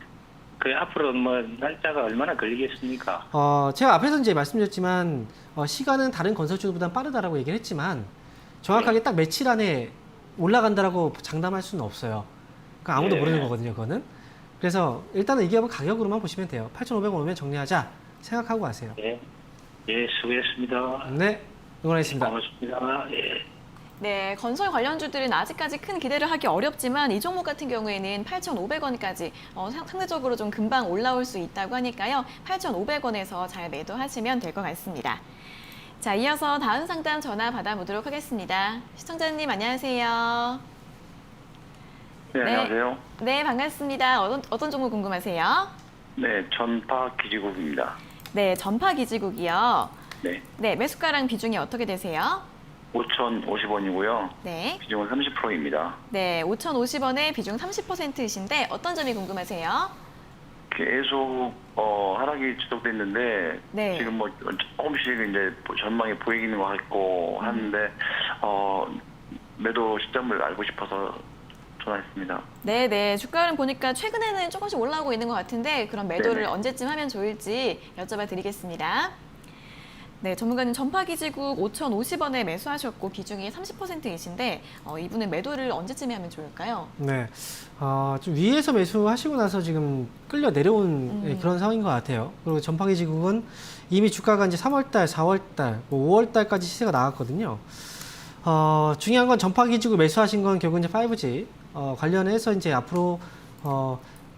그 앞으로 뭐 날짜가 얼마나 걸리겠습니까? 제가 앞에서 이제 말씀드렸지만 시간은 다른 건설주보다 빠르다라고 얘기를 했지만 정확하게 딱 며칠 안에 올라간다라고 장담할 수는 없어요. 그 아무도 예. 모르는 거거든요, 그거는. 그래서 일단은 이 기업은 가격으로만 보시면 돼요. 8,500원 오면 정리하자 생각하고 가세요. 예, 예, 수고했습니다. 네, 응원하겠습니다. 고맙습니다. 예. 네, 건설 관련주들은 아직까지 큰 기대를 하기 어렵지만 이 종목 같은 경우에는 8,500원까지 상대적으로 좀 금방 올라올 수 있다고 하니까요. 8,500원에서 잘 매도하시면 될 것 같습니다. 자, 이어서 다음 상담 전화 받아보도록 하겠습니다. 시청자님 안녕하세요. 네, 네. 안녕하세요. 네, 반갑습니다. 어떤 종목 궁금하세요? 네, 전파 기지국입니다. 네, 전파기지국이요. 네, 네, 매수가랑 비중이 어떻게 되세요? 5,050원이고요. 네. 비중은 30%입니다. 네, 5,050원에 비중 30%이신데 어떤 점이 궁금하세요? 계속 하락이 지속됐는데 네. 지금 뭐 조금씩 이제 전망이 보이는 것 같고 하는데 매도 시점을 알고 싶어서 전화했습니다. 네, 주가를 보니까 최근에는 조금씩 올라오고 있는 것 같은데 그럼 매도를 네네. 언제쯤 하면 좋을지 여쭤봐 드리겠습니다. 네, 전문가님 전파기지국 5,050원에 매수하셨고 비중이 30%이신데 이분은 매도를 언제쯤에 하면 좋을까요? 네, 좀 위에서 매수하시고 나서 지금 끌려 내려온 그런 상황인 것 같아요. 그리고 전파기지국은 이미 주가가 이제 3월달, 4월달, 뭐 5월달까지 시세가 나왔거든요. 중요한 건 전파기지국 매수하신 건 결국 이제 5G 관련해서 이제 앞으로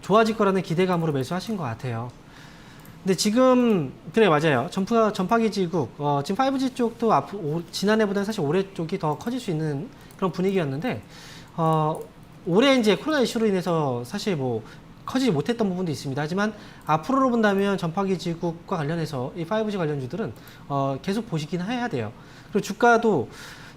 좋아질 거라는 기대감으로 매수하신 것 같아요. 근데 지금 그래 맞아요. 전파기지국 지금 5G 쪽도 지난해보다는 사실 올해 쪽이 더 커질 수 있는 그런 분위기였는데 올해 이제 코로나 이슈로 인해서 사실 뭐 커지지 못했던 부분도 있습니다. 하지만 앞으로로 본다면 전파기지국과 관련해서 이 5G 관련주들은 계속 보시긴 해야 돼요. 그리고 주가도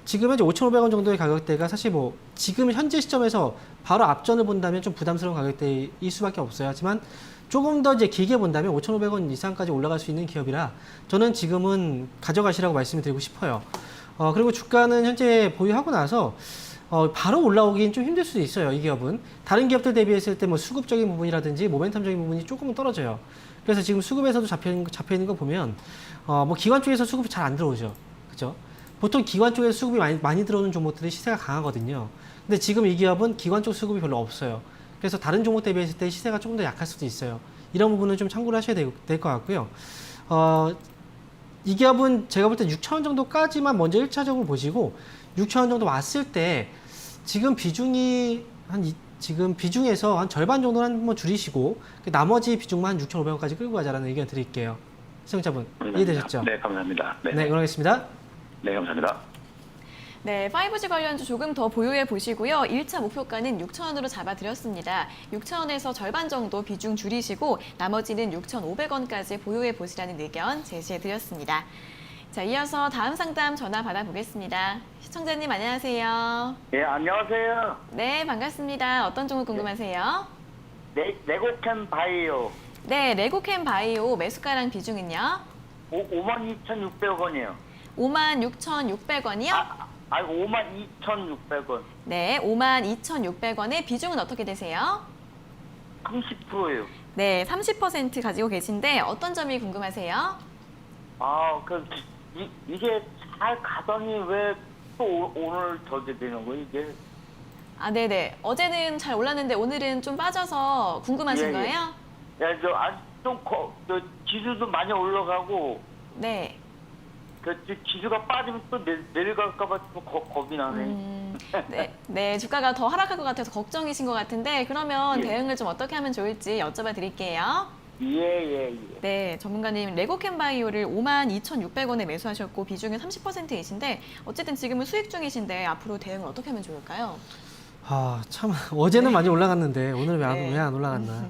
지금 현재 5,500원 정도의 가격대가 사실 뭐 지금 현재 시점에서 바로 앞전을 본다면 좀 부담스러운 가격대일 수밖에 없어요. 하지만 조금 더 이제 길게 본다면 5,500원 이상까지 올라갈 수 있는 기업이라 저는 지금은 가져가시라고 말씀을 드리고 싶어요. 그리고 주가는 현재 보유하고 나서 바로 올라오긴 좀 힘들 수도 있어요. 이 기업은 다른 기업들 대비했을 때 뭐 수급적인 부분이라든지 모멘텀적인 부분이 조금은 떨어져요. 그래서 지금 수급에서도 잡혀 있는 거 보면 뭐 기관 쪽에서 수급이 잘 안 들어오죠. 그죠? 보통 기관 쪽에서 수급이 많이 들어오는 종목들이 시세가 강하거든요. 근데 지금 이 기업은 기관 쪽 수급이 별로 없어요. 그래서 다른 종목 대비했을 때 시세가 조금 더 약할 수도 있어요. 이런 부분은 좀 참고를 하셔야 될 것 같고요. 이 기업은 제가 볼 때 6,000원 정도까지만 먼저 1차적으로 보시고 6,000원 정도 왔을 때 지금 비중이 지금 비중에서 한 절반 정도는 한번 줄이시고 나머지 비중만 6,500원까지 끌고 가자라는 의견 드릴게요. 시청자분 이해되셨죠? 네, 감사합니다. 네, 그러겠습니다. 네, 감사합니다. 네, 5G 관련주 조금 더 보유해 보시고요. 1차 목표가는 6,000원으로 잡아드렸습니다. 6,000원에서 절반 정도 비중 줄이시고 나머지는 6,500원까지 보유해 보시라는 의견 제시해 드렸습니다. 자, 이어서 다음 상담 전화 받아보겠습니다. 시청자님 안녕하세요. 예, 안녕하세요. 네, 반갑습니다. 어떤 종목 궁금하세요? 레고캠 바이오 네, 레고캠 바이오 매수가랑 비중은요? 52,600원이요. 56,600원이요? 아이고 52,600원. 네, 52,600원의 비중은 어떻게 되세요? 30%예요. 네, 30% 가지고 계신데 어떤 점이 궁금하세요? 이게 잘 가더니 왜 또 오늘 저게 되는 거예요, 이게? 아, 네네. 어제는 잘 올랐는데 오늘은 좀 빠져서 궁금하신 예, 예. 거예요? 야, 저 지수도 많이 올라가고, 네. 지수가 빠지면 또 내려갈까봐 좀 겁이 나네. 네, 주가가 더 하락할 것 같아서 걱정이신 것 같은데 그러면 예. 대응을 좀 어떻게 하면 좋을지 여쭤봐 드릴게요. 예. 네, 전문가님 레고캠 바이오를 52,600원에 매수하셨고 비중이 30%이신데 어쨌든 지금은 수익 중이신데 앞으로 대응을 어떻게 하면 좋을까요? 참 어제는 많이 올라갔는데 오늘 왜 안 네. 올라갔나?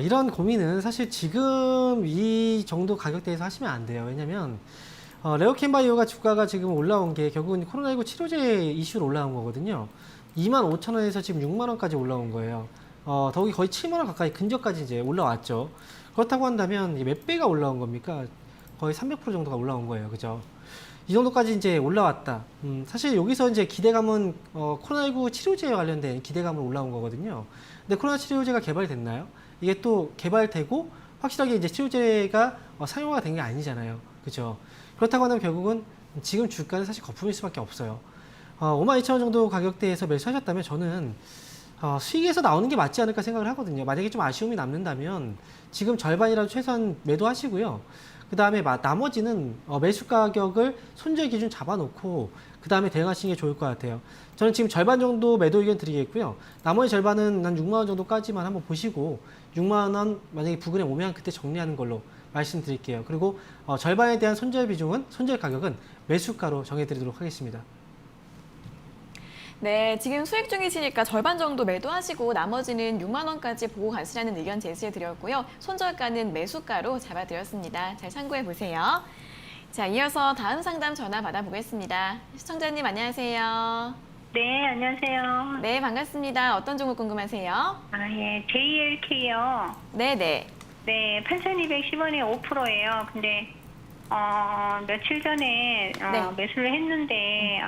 이런 고민은 사실 지금 이 정도 가격대에서 하시면 안 돼요. 왜냐면 레고캠 바이오가 주가가 지금 올라온 게 결국은 코로나19 치료제 이슈로 올라온 거거든요. 25,000원에서 지금 6만원까지 올라온 거예요. 더욱이 거의 7만원 가까이 근저까지 이제 올라왔죠. 그렇다고 한다면 몇 배가 올라온 겁니까? 거의 300% 정도가 올라온 거예요. 그죠? 이 정도까지 이제 올라왔다. 사실 여기서 이제 기대감은 코로나19 치료제에 관련된 기대감으로 올라온 거거든요. 근데 코로나 치료제가 개발됐나요? 이게 또 개발되고 확실하게 이제 치료제가 사용화가 된 게 아니잖아요. 그죠? 그렇다고 하면 결국은 지금 주가는 사실 거품일 수밖에 없어요. 52,000원 정도 가격대에서 매수하셨다면 저는 수익에서 나오는 게 맞지 않을까 생각을 하거든요. 만약에 좀 아쉬움이 남는다면 지금 절반이라도 최소한 매도하시고요. 그 다음에 나머지는 매수 가격을 손절 기준 잡아놓고 그 다음에 대응하시는 게 좋을 것 같아요. 저는 지금 절반 정도 매도 의견 드리겠고요. 나머지 절반은 한 6만 원 정도까지만 한번 보시고 6만 원 만약에 부근에 오면 그때 정리하는 걸로 말씀드릴게요. 그리고 절반에 대한 손절 가격은 매수가로 정해드리도록 하겠습니다. 네, 지금 수익 중이시니까 절반 정도 매도하시고 나머지는 6만 원까지 보고 가시라는 의견 제시해 드렸고요. 손절가는 매수가로 잡아 드렸습니다. 잘 참고해 보세요. 자, 이어서 다음 상담 전화 받아보겠습니다. 시청자님 안녕하세요. 네, 안녕하세요. 네, 반갑습니다. 어떤 종목 궁금하세요? 예, JLK요. 네네. 네, 8,210원에 5%예요. 근데 며칠 전에 네. 매수를 했는데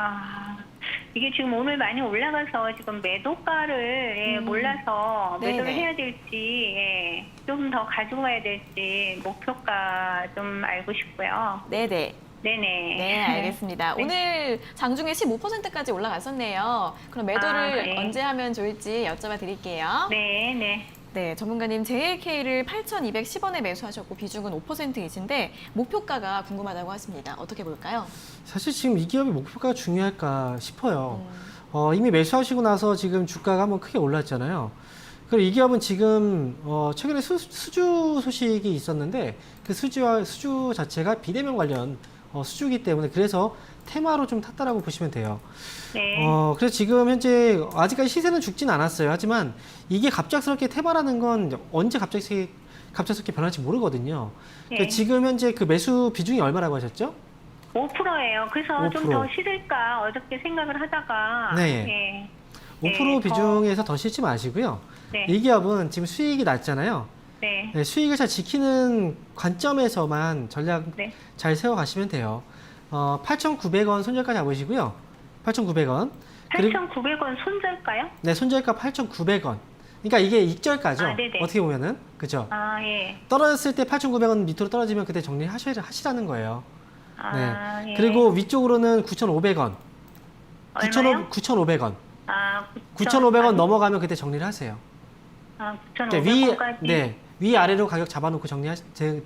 이게 지금 오늘 많이 올라가서 지금 매도가를 몰라서 매도를 네네. 해야 될지 좀 더 가지고 가야 될지 목표가 좀 알고 싶고요. 네네. 네네. 네, 알겠습니다. 네. 오늘 장중에 15%까지 올라갔었네요. 그럼 매도를 네. 언제 하면 좋을지 여쭤봐 드릴게요. 네, 네. 네, 전문가님 JLK를 8,210원에 매수하셨고 비중은 5%이신데 목표가가 궁금하다고 하십니다. 어떻게 볼까요? 사실 지금 이 기업의 목표가 중요할까 싶어요. 이미 매수하시고 나서 지금 주가가 한번 크게 올랐잖아요. 그리고 이 기업은 지금 최근에 수주 소식이 있었는데 그 수주 자체가 비대면 관련 수주이기 때문에 그래서 테마로 좀 탔다라고 보시면 돼요. 네. 그래서 지금 현재 아직까지 시세는 죽진 않았어요. 하지만 이게 갑작스럽게 테마라는 건 언제 갑작스럽게 변할지 모르거든요. 그러니까 네. 지금 현재 그 매수 비중이 얼마라고 하셨죠? 5%예요. 그래서 좀 5%. 더 실을까 어저께 생각을 하다가 네. 네. 5% 네, 비중에서 더 실지 마시고요. 네. 이 기업은 지금 수익이 낮잖아요. 네. 네, 수익을 잘 지키는 관점에서만 전략 네. 잘 세워가시면 돼요. 8,900원 손절가 잡으시고요. 8,900원. 8,900원 손절가요? 네, 손절가 8,900원. 그러니까 이게 익절가죠. 아, 네네. 어떻게 보면은. 그죠? 아, 예. 떨어졌을 때 8,900원 밑으로 떨어지면 그때 정리하시라는 거예요. 아, 네. 예. 그리고 위쪽으로는 9,500원. 얼마요? 9,500원. 아, 9,500원 넘어가면 그때 정리를 하세요. 아, 네, 9,500원까지. 네. 위아래로 가격 잡아놓고 대응하시면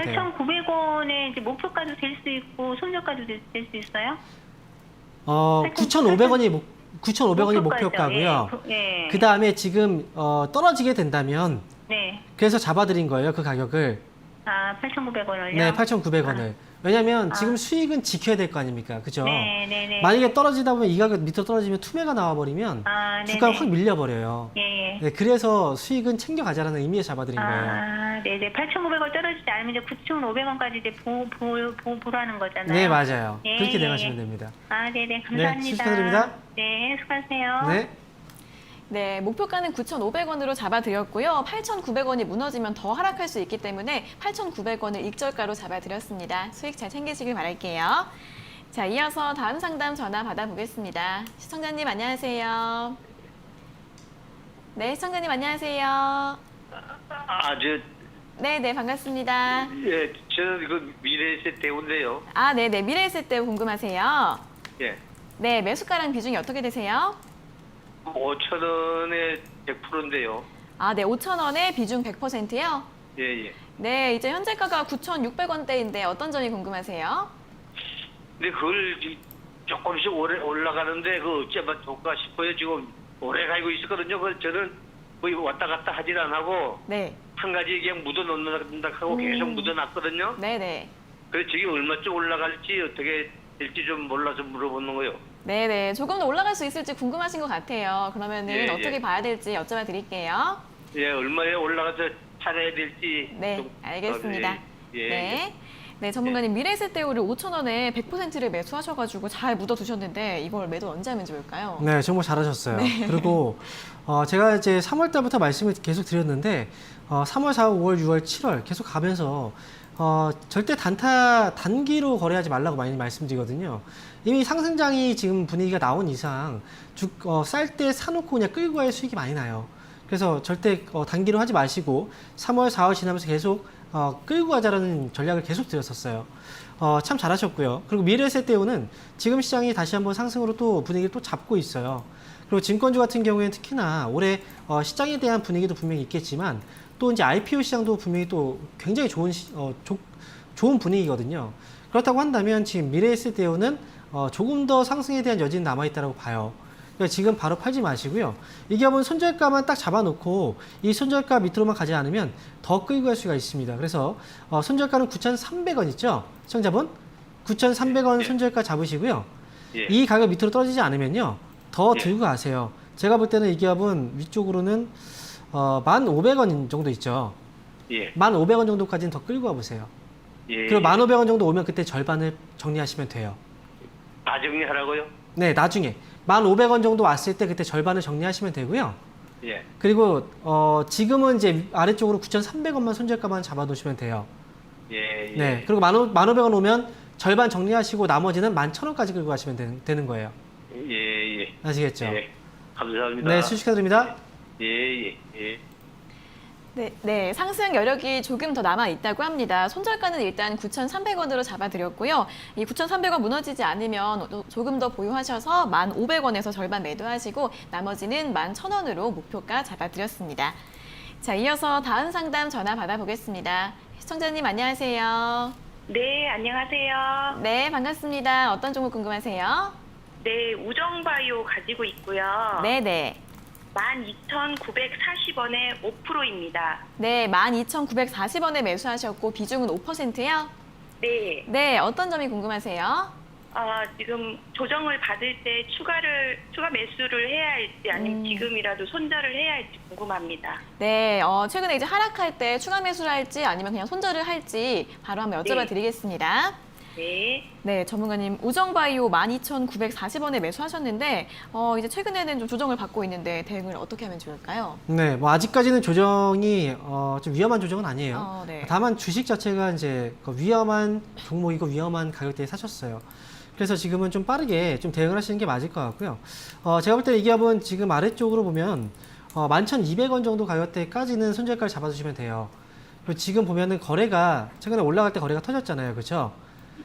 돼요. 8,900원에 이제 목표가도 될 수 있고 손절가도 될 수 있어요? 9,500원이 9,500원이 목표가고요. 예. 그 다음에 지금 떨어지게 된다면 네. 그래서 잡아드린 거예요. 그 가격을. 아, 8,900원을요? 네, 8,900원을. 왜냐면 지금 수익은 지켜야 될 거 아닙니까? 그죠? 네, 네, 네. 만약에 떨어지다 보면 이 가격 밑으로 떨어지면 투매가 나와버리면 아, 주가가 네네. 확 밀려버려요. 예, 예. 네, 그래서 수익은 챙겨가자라는 의미에서 잡아드린 거예요. 아, 네네. 8,900원 떨어지지 않으면 이제 9,500원까지 이제 보라는 거잖아요. 네, 맞아요. 예, 그렇게 예, 대응하시면 예. 됩니다. 아, 네네. 감사합니다. 네, 축하드립니다. 네, 수고하세요. 네. 네, 목표가는 9,500원으로 잡아드렸고요. 8,900원이 무너지면 더 하락할 수 있기 때문에 8,900원을 익절가로 잡아드렸습니다. 수익 잘 챙기시길 바랄게요. 자, 이어서 다음 상담 전화 받아보겠습니다. 시청자님 안녕하세요. 네, 시청자님 안녕하세요. 네, 반갑습니다. 예, 저는 그 미래에셋 대우인데요. 아, 네네, 미래에셋 때 궁금하세요. 예, 네, 매수가랑 비중이 어떻게 되세요? 5,000원에 100%인데요. 아, 네, 5,000원에 비중 100%요? 예, 예. 네, 이제 현재가가 9,600원대인데 어떤 점이 궁금하세요? 근데 그걸 조금씩 오래 올라가는데 그 어쩌면 좋을까 싶어요. 지금 오래 가지고 있었거든요. 그 저는 거의 왔다 갔다 하질 안 하고 네, 한 가지 그냥 묻어놓는다 하고 계속 묻어놨거든요. 네네. 그래서 저게 얼마쯤 올라갈지 어떻게 될지 좀 몰라서 물어보는 거요. 네네. 조금 더 올라갈 수 있을지 궁금하신 것 같아요. 그러면은 예, 예. 어떻게 봐야 될지 여쭤봐 드릴게요. 예, 얼마에 올라가서 찾아야 될지. 네, 좀, 알겠습니다. 예, 네. 네, 전문가님 미래에셋 대우를 5,000원에 100%를 매수하셔가지고 잘 묻어두셨는데 이걸 매도 언제 하면 좋을까요? 네, 정말 잘하셨어요. 그리고 제가 이제 3월 달부터 말씀을 계속 드렸는데 3월, 4월, 5월, 6월, 7월 계속 가면서 절대 단기로 거래하지 말라고 많이 말씀드리거든요. 이미 상승장이 지금 분위기가 나온 이상 쌀 때 사놓고 그냥 끌고 갈 수익이 많이 나요. 그래서 절대 단기로 하지 마시고 3월, 4월 지나면서 계속 끌고 가자라는 전략을 계속 드렸었어요. 참 잘하셨고요. 그리고 미래에셋 대우는 지금 시장이 다시 한번 상승으로 또 분위기를 또 잡고 있어요. 그리고 증권주 같은 경우에는 특히나 올해 시장에 대한 분위기도 분명히 있겠지만 또 이제 IPO 시장도 분명히 또 굉장히 좋은 분위기거든요. 그렇다고 한다면 지금 미래에셋 대우는 조금 더 상승에 대한 여지는 남아있다고 봐요. 그러니까 지금 바로 팔지 마시고요. 이 기업은 손절가만 딱 잡아놓고 이 손절가 밑으로만 가지 않으면 더 끌고 갈 수가 있습니다. 그래서 손절가는 9,300원 있죠? 시청자분? 9,300원 손절가 잡으시고요. 예. 이 가격 밑으로 떨어지지 않으면요. 더 예. 들고 가세요. 제가 볼 때는 이 기업은 위쪽으로는 1,500원 정도 있죠. 예. 1,500원 정도까지는 더 끌고 가보세요. 예. 그리고 1,500원 정도 오면 그때 절반을 정리하시면 돼요. 다 정리하라고요? 네, 나중에 1,500원 정도 왔을 때 그때 절반을 정리하시면 되고요. 예. 그리고 지금은 이제 아래쪽으로 9,300원만 손절가만 잡아놓으시면 돼요. 예. 예. 네, 그리고 1,500원 오면 절반 정리하시고 나머지는 11,000원까지 끌고 가시면 되는 거예요. 예. 예. 아시겠죠? 예. 감사합니다. 네, 수식해드립니다. 예. 예. 예. 네, 상승 여력이 조금 더 남아 있다고 합니다. 손절가는 일단 9,300원으로 잡아드렸고요. 이 9,300원 무너지지 않으면 조금 더 보유하셔서 1,500원에서 절반 매도하시고 나머지는 11,000원으로 목표가 잡아드렸습니다. 자, 이어서 다음 상담 전화 받아보겠습니다. 시청자님 안녕하세요. 네, 안녕하세요. 네, 반갑습니다. 어떤 종목 궁금하세요? 네, 우정바이오 가지고 있고요. 네네. 12,940원에 5%입니다. 네, 12,940원에 매수하셨고 비중은 5%요? 네, 네, 어떤 점이 궁금하세요? 지금 조정을 받을 때 추가 매수를 해야 할지 아니면 지금이라도 손절을 해야 할지 궁금합니다. 네, 최근에 이제 하락할 때 추가 매수를 할지 아니면 그냥 손절을 할지 바로 한번 여쭤봐 드리겠습니다. 네. 네, 전문가님, 우정바이오 12,940원에 매수하셨는데 이제 최근에는 좀 조정을 받고 있는데 대응을 어떻게 하면 좋을까요? 네, 뭐 아직까지는 조정이 좀 위험한 조정은 아니에요. 네. 다만 주식 자체가 이제 그 위험한 종목이고 위험한 가격대에 사셨어요. 그래서 지금은 좀 빠르게 좀 대응을 하시는 게 맞을 것 같고요. 제가 볼 때 이 기업은 지금 아래쪽으로 보면 11,200원 정도 가격대까지는 손절가를 잡아주시면 돼요. 그리고 지금 보면은 거래가 최근에 올라갈 때 거래가 터졌잖아요, 그렇죠?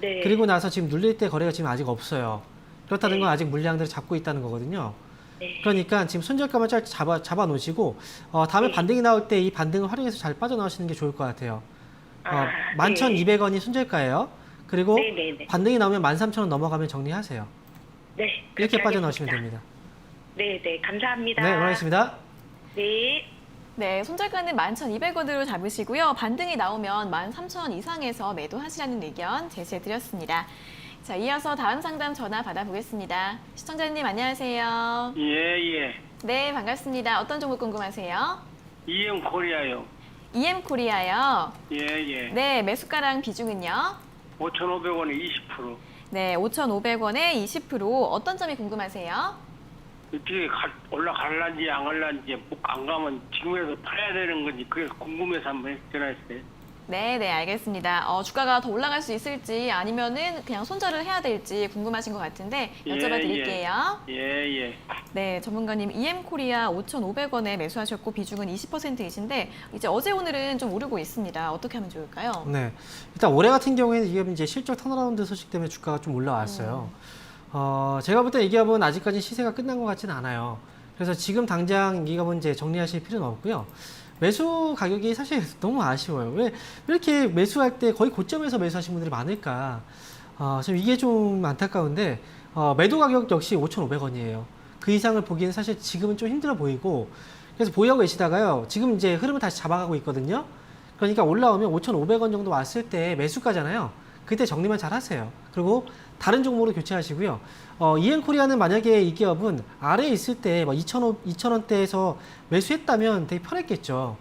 네. 그리고 나서 지금 눌릴 때 거래가 지금 아직 없어요. 그렇다는 건 아직 물량들을 잡고 있다는 거거든요. 네. 그러니까 지금 손절가만 짧게 잡아 놓으시고 다음에 반등이 나올 때 이 반등을 활용해서 잘 빠져나오시는 게 좋을 것 같아요. 11,200원이 손절가예요. 그리고 네네네. 반등이 나오면 13,000원 넘어가면 정리하세요. 네. 이렇게 빠져나오시면 됩니다. 네, 네. 감사합니다. 네, 고맙습니다. 네. 네, 손절가는 11,200원으로 잡으시고요. 반등이 나오면 13,000원 이상에서 매도하시라는 의견 제시해드렸습니다. 자, 이어서 다음 상담 전화 받아보겠습니다. 시청자님 안녕하세요. 예. 네, 반갑습니다. 어떤 종목 궁금하세요? EM 코리아요. EM코리아요. 예. 네, 매수가랑 비중은요? 5,500원에 20%. 네, 5,500원에 20%. 어떤 점이 궁금하세요? 어떻게 올라갈란지 안 갈란지 안 가면 지금이라도 팔아야 되는 건지 그게 궁금해서 한번 전화했어요. 네, 알겠습니다. 주가가 더 올라갈 수 있을지 아니면은 그냥 손절을 해야 될지 궁금하신 것 같은데 여쭤봐 드릴게요. 예. 네, 전문가님 EM코리아 5,500원에 매수하셨고 비중은 20%이신데 이제 어제 오늘은 좀 오르고 있습니다. 어떻게 하면 좋을까요? 네, 일단 올해 같은 경우에는 이 기업은 이제 실적 턴어라운드 소식 때문에 주가가 좀 올라왔어요. 제가 볼 때 이 기업은 아직까지 시세가 끝난 것 같지는 않아요. 그래서 지금 당장 이 기업은 이제 정리하실 필요는 없고요. 매수 가격이 사실 너무 아쉬워요. 왜 이렇게 매수할 때 거의 고점에서 매수하신 분들이 많을까? 지금 이게 좀 안타까운데 매도 가격 역시 5,500원이에요. 그 이상을 보기에는 사실 지금은 좀 힘들어 보이고 그래서 보유하고 계시다가요. 지금 이제 흐름을 다시 잡아가고 있거든요. 그러니까 올라오면 5,500원 정도 왔을 때 매수가잖아요. 그때 정리만 잘 하세요. 그리고 다른 종목으로 교체하시고요. EM코리아는 만약에 이 기업은 아래에 있을 때 2,000원대에서 매수했다면 되게 편했겠죠.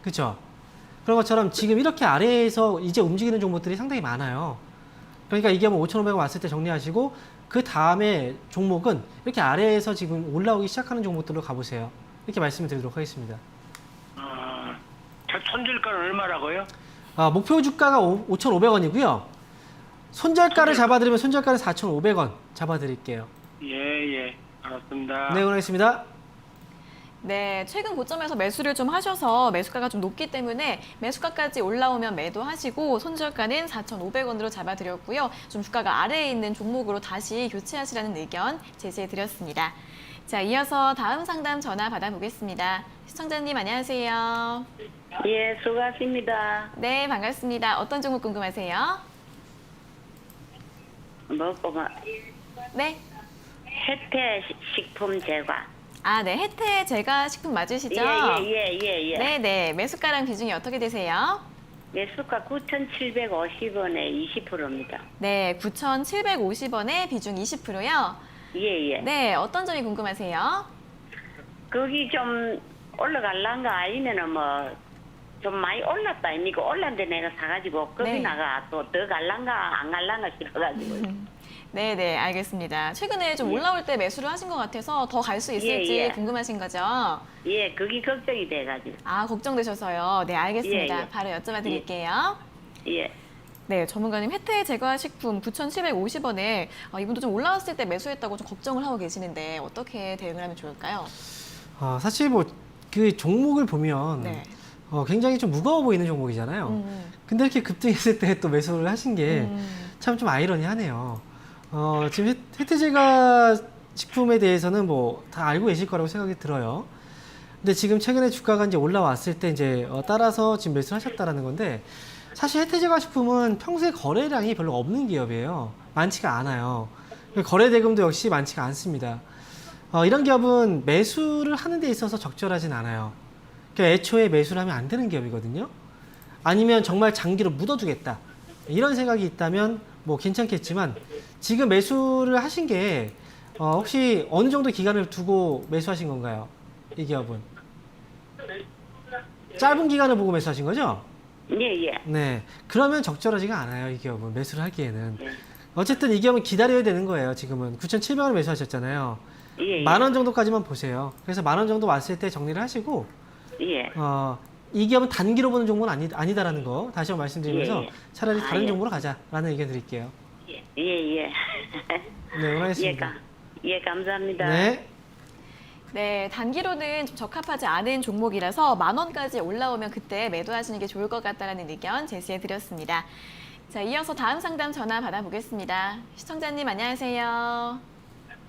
그렇죠? 그런 것처럼 지금 이렇게 아래에서 이제 움직이는 종목들이 상당히 많아요. 그러니까 이 기업은 5,500원 왔을 때 정리하시고 그 다음에 종목은 이렇게 아래에서 지금 올라오기 시작하는 종목들로 가보세요. 이렇게 말씀을 드리도록 하겠습니다. 손절가는 얼마라고요? 목표 주가가 5,500원이고요. 손절가를 잡아드리면 손절가는 4,500원 잡아드릴게요. 예. 알았습니다. 네, 고맙습니다. 네, 최근 고점에서 매수를 좀 하셔서 매수가가 좀 높기 때문에 매수가까지 올라오면 매도하시고 손절가는 4,500원으로 잡아드렸고요. 좀 주가가 아래에 있는 종목으로 다시 교체하시라는 의견 제시해드렸습니다. 자, 이어서 다음 상담 전화 받아보겠습니다. 시청자님 안녕하세요. 예, 수고하십니다. 네, 반갑습니다. 어떤 종목 궁금하세요? 뭐고만 네. 혜태 식품 제과. 네, 혜태 제과 식품 맞으시죠? 예. 네. 매수가랑 비중이 어떻게 되세요? 매수가 9,750원에 20%입니다. 네, 9,750원에 비중 20%요? 예. 네, 어떤 점이 궁금하세요? 거기 좀 올라갈란가 아니면은 좀 많이 올랐다 아닙니까? 올랐는데 내가 사가지고 겁이 네. 나가 또 더 갈란가 안 갈란가 싶어가지고. 네, 알겠습니다. 최근에 좀 올라올 때 매수를 하신 것 같아서 더 갈 수 있을지 예. 궁금하신 거죠? 예, 그게 걱정이 돼가지고. 걱정되셔서요. 네, 알겠습니다. 예. 바로 여쭤봐 드릴게요. 예. 네, 전문가님 혜태 제과 식품 9,750원에 이분도 좀 올라왔을 때 매수했다고 좀 걱정을 하고 계시는데 어떻게 대응을 하면 좋을까요? 사실 그 종목을 보면 네. 굉장히 좀 무거워 보이는 종목이잖아요. 근데 이렇게 급등했을 때 또 매수를 하신 게 참 좀 아이러니하네요. 지금 혜태제가 식품에 대해서는 뭐 다 알고 계실 거라고 생각이 들어요. 근데 지금 최근에 주가가 이제 올라왔을 때 이제 따라서 지금 매수를 하셨다라는 건데, 사실 혜태제가 식품은 평소에 거래량이 별로 없는 기업이에요. 많지가 않아요. 거래 대금도 역시 많지가 않습니다. 이런 기업은 매수를 하는 데 있어서 적절하진 않아요. 그러니까 애초에 매수를 하면 안 되는 기업이거든요. 아니면 정말 장기로 묻어두겠다, 이런 생각이 있다면 뭐 괜찮겠지만, 지금 매수를 하신 게 혹시 어느 정도 기간을 두고 매수하신 건가요? 이 기업은 짧은 기간을 보고 매수하신 거죠? 예, 예. 네, 그러면 적절하지가 않아요. 이 기업은 매수를 하기에는. 어쨌든 이 기업은 기다려야 되는 거예요. 지금은 9,700원을 매수하셨잖아요. 예, 예. 10,000원 정도까지만 보세요. 그래서 10,000원 정도 왔을 때 정리를 하시고, 예. 이 기업은 단기로 보는 종목은 아니다라는 거 다시 한번 말씀드리면서 예, 예. 차라리 다른 예. 종목으로 가자라는 의견 드릴게요. 예, 예. 네, 응원하겠습니다. 예, 감사합니다. 네. 네, 단기로는 좀 적합하지 않은 종목이라서 10,000원까지 올라오면 그때 매도하시는 게 좋을 것 같다는 의견 제시해 드렸습니다. 자, 이어서 다음 상담 전화 받아보겠습니다. 시청자님 안녕하세요.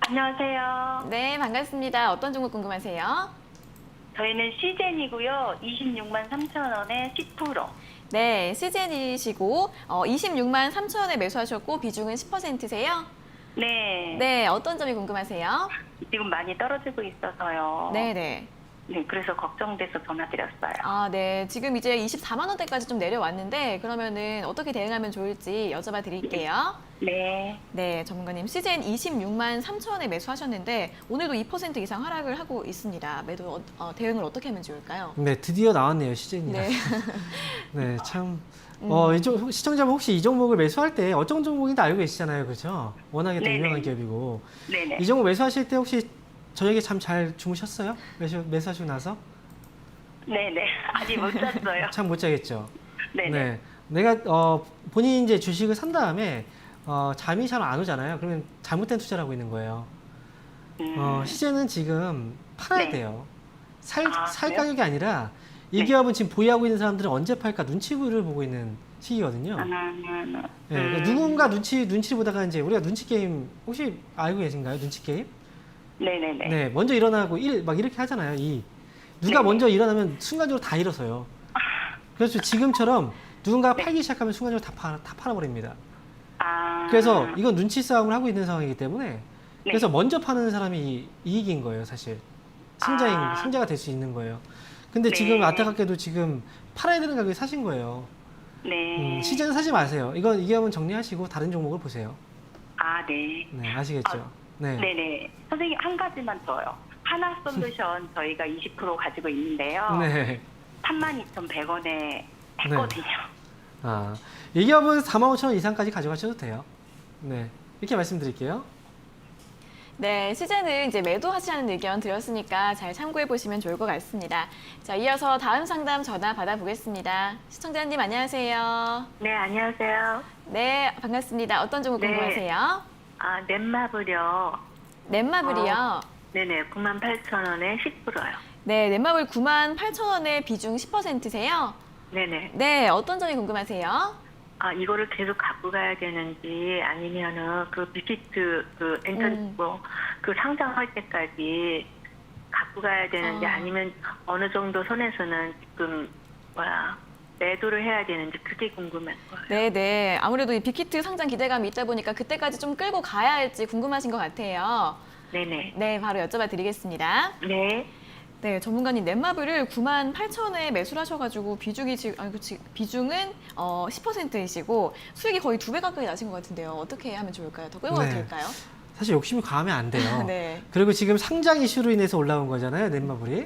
안녕하세요. 네, 반갑습니다. 어떤 종목 궁금하세요? 저희는 시젠이고요. 26만 3천 원에 10%. 네, 시젠이시고 26만 3천 원에 매수하셨고 비중은 10%세요? 네. 네, 어떤 점이 궁금하세요? 지금 많이 떨어지고 있어서요. 네네. 네, 그래서 걱정돼서 전화드렸어요. 아, 네. 지금 이제 24만 원대까지 좀 내려왔는데 그러면은 어떻게 대응하면 좋을지 여쭤봐 드릴게요. 네. 네, 전문가님. 시젠 26만 3천 원에 매수하셨는데 오늘도 2% 이상 하락을 하고 있습니다. 매도 대응을 어떻게 하면 좋을까요? 네, 드디어 나왔네요, 시즌이. 네. 네, 참. 시청자분 혹시 이 종목을 매수할 때 어떤 종목인지 알고 계시잖아요, 그렇죠? 워낙에 또 네네. 유명한 기업이고. 네네. 이 종목 매수하실 때 혹시 저녁에 잠 잘 주무셨어요? 매수하시고 나서? 네네. 아직 못 잤어요. 잠 못 자겠죠? 네네. 네. 내가 본인이 이제 주식을 산 다음에 잠이 잘 안 오잖아요. 그러면 잘못된 투자를 하고 있는 거예요. 시제는 지금 팔아야 네. 돼요. 살 그래요? 가격이 아니라 이 네. 기업은 지금 보유하고 있는 사람들은 언제 팔까 눈치를 보고 있는 시기거든요. 네, 그러니까 누군가 눈치를 보다가 이제 우리가 눈치 게임 혹시 알고 계신가요? 눈치 게임? 네네네. 네, 먼저 일어나고 막 이렇게 하잖아요. 누가 네네. 먼저 일어나면 순간적으로 다 일어서요. 그래서 지금처럼 누군가 팔기 시작하면 순간적으로 다 팔아버립니다. 아. 그래서 이건 눈치 싸움을 하고 있는 상황이기 때문에 네. 그래서 먼저 파는 사람이 이익인 거예요, 사실. 승자가 될 수 있는 거예요. 근데 네. 지금 안타깝게도 지금 팔아야 되는 가격에 사신 거예요. 네. 시즌 사지 마세요. 이 기업은 정리하시고 다른 종목을 보세요. 아, 네. 네, 아시겠죠? 네. 네네. 선생님, 한 가지만 더요. 하나솔루션 저희가 20% 가지고 있는데요. 네. 32,100원에 했거든요. 이 기업은 45,000원 이상까지 가져가셔도 돼요. 네. 이렇게 말씀드릴게요. 네, 시제는 이제 매도하시라는 의견 드렸으니까 잘 참고해 보시면 좋을 것 같습니다. 자, 이어서 다음 상담 전화 받아보겠습니다. 시청자님 안녕하세요. 네, 안녕하세요. 네, 반갑습니다. 어떤 종목 네. 궁금하세요? 아, 넷마블이요. 넷마블이요. 네네, 98,000원에 10%요. 네, 넷마블 98,000원에 비중 10%세요? 네네. 네, 어떤 점이 궁금하세요? 아, 이거를 계속 갖고 가야 되는지 아니면은 그 빅히트 그 상장할 때까지 갖고 가야 되는지 아니면 어느 정도 선에서는 지금 매도를 해야 되는지 그게 궁금한 거예요. 네. 아무래도 이 빅히트 상장 기대감이 있다 보니까 그때까지 좀 끌고 가야 할지 궁금하신 것 같아요. 네네. 네, 바로 여쭤봐 드리겠습니다. 네. 네, 전문가님 넷마블을 98,000원에 매수를 하셔가지고 비중은 10%이시고 수익이 거의 2배 가까이 나신 것 같은데요. 어떻게 하면 좋을까요? 더 끌고 가도 네. 될까요? 사실 욕심이 과하면 안 돼요. 네. 그리고 지금 상장 이슈로 인해서 올라온 거잖아요, 넷마블이.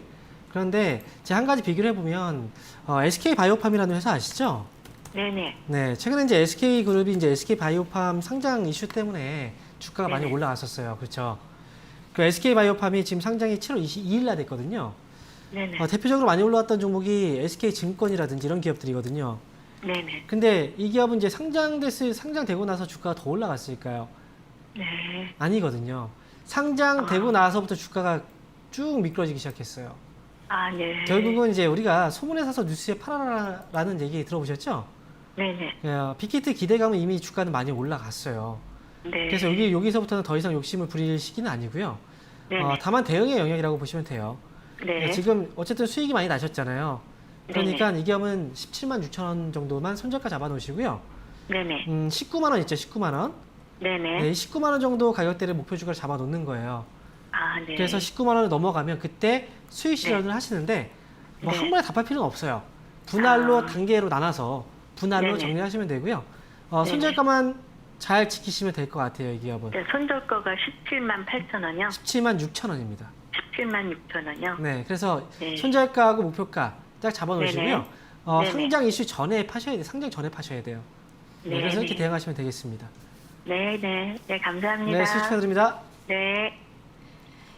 그런데 제가 한 가지 비교를 해보면 SK 바이오팜이라는 회사 아시죠? 네네. 네, 최근에 이제 SK 그룹이 이제 SK 바이오팜 상장 이슈 때문에 주가가 많이 올라왔었어요, 그렇죠? 그 SK 바이오팜이 지금 상장이 7월 22일 날 됐거든요. 네네. 대표적으로 많이 올라왔던 종목이 SK 증권이라든지 이런 기업들이거든요. 네네. 근데 이 기업은 이제 상장되고 나서 주가가 더 올라갔을까요? 네. 아니거든요. 상장되고 나서부터 주가가 쭉 미끄러지기 시작했어요. 아, 네. 결국은 이제 우리가 소문에 사서 뉴스에 팔아라라는 얘기 들어보셨죠? 네네. 빅히트 기대감은 이미 주가는 많이 올라갔어요. 네. 그래서 여기서부터는 더 이상 욕심을 부릴 시기는 아니고요. 네네. 다만 대응의 영역이라고 보시면 돼요. 네. 지금 어쨌든 수익이 많이 나셨잖아요. 그러니까 이 기업은 17만 6천 원 정도만 손절가 잡아놓으시고요. 네네. 19만 원 있죠, 19만 원. 네네. 네, 19만 원 정도 가격대를 목표 주가를 잡아놓는 거예요. 아, 네. 그래서 19만 원을 넘어가면 그때 수익 실현을 하시는데 뭐 네. 한 번에 답할 필요는 없어요. 분할로 아. 단계로 나눠서 분할로 네네. 정리하시면 되고요. 네네. 손절가만 잘 지키시면 될 것 같아요, 이 기업은. 네, 손절가가 17만 8천 원이요? 17만 6천 원입니다. 17만 6천 원이요? 네, 그래서 네. 손절가하고 목표가 딱 잡아놓으시고요. 네네. 상장 이슈 전에 파셔야 돼요. 상장 전에 파셔야 돼요. 네, 그래서 이렇게 네네. 대응하시면 되겠습니다. 네네. 네, 감사합니다. 네, 수익 축하드립니다. 네.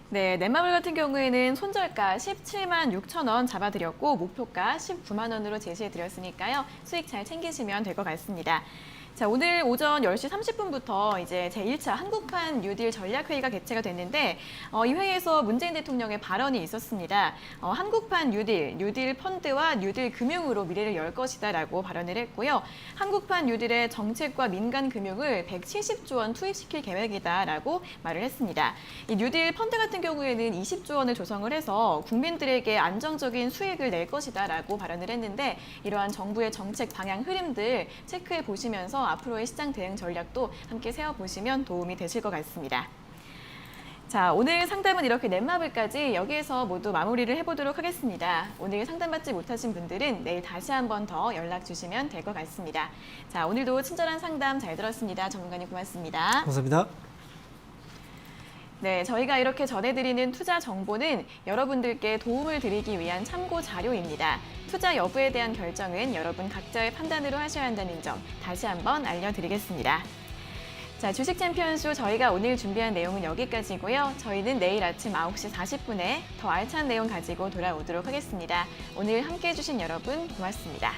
네, 넷마블 같은 경우에는 손절가 17만 6천 원 잡아드렸고 목표가 19만 원으로 제시해드렸으니까요. 수익 잘 챙기시면 될 것 같습니다. 자, 오늘 오전 10시 30분부터 이제 제1차 한국판 뉴딜 전략회의가 개최가 됐는데 이 회의에서 문재인 대통령의 발언이 있었습니다. 한국판 뉴딜 펀드와 뉴딜 금융으로 미래를 열 것이다라고 발언을 했고요. 한국판 뉴딜의 정책과 민간 금융을 170조 원 투입시킬 계획이다라고 말을 했습니다. 이 뉴딜 펀드 같은 경우에는 20조 원을 조성을 해서 국민들에게 안정적인 수익을 낼 것이다라고 발언을 했는데 이러한 정부의 정책 방향 흐름들 체크해 보시면서 앞으로의 시장 대응 전략도 함께 세워보시면 도움이 되실 것 같습니다. 자, 오늘 상담은 이렇게 넷마블까지 여기에서 모두 마무리를 해보도록 하겠습니다. 오늘 상담받지 못하신 분들은 내일 다시 한 번 더 연락 주시면 될 것 같습니다. 자, 오늘도 친절한 상담 잘 들었습니다. 전문가님 고맙습니다. 감사합니다. 네, 저희가 이렇게 전해드리는 투자 정보는 여러분들께 도움을 드리기 위한 참고 자료입니다. 투자 여부에 대한 결정은 여러분 각자의 판단으로 하셔야 한다는 점 다시 한번 알려드리겠습니다. 자, 주식 챔피언쇼 저희가 오늘 준비한 내용은 여기까지고요. 저희는 내일 아침 9시 40분에 더 알찬 내용 가지고 돌아오도록 하겠습니다. 오늘 함께해 주신 여러분 고맙습니다.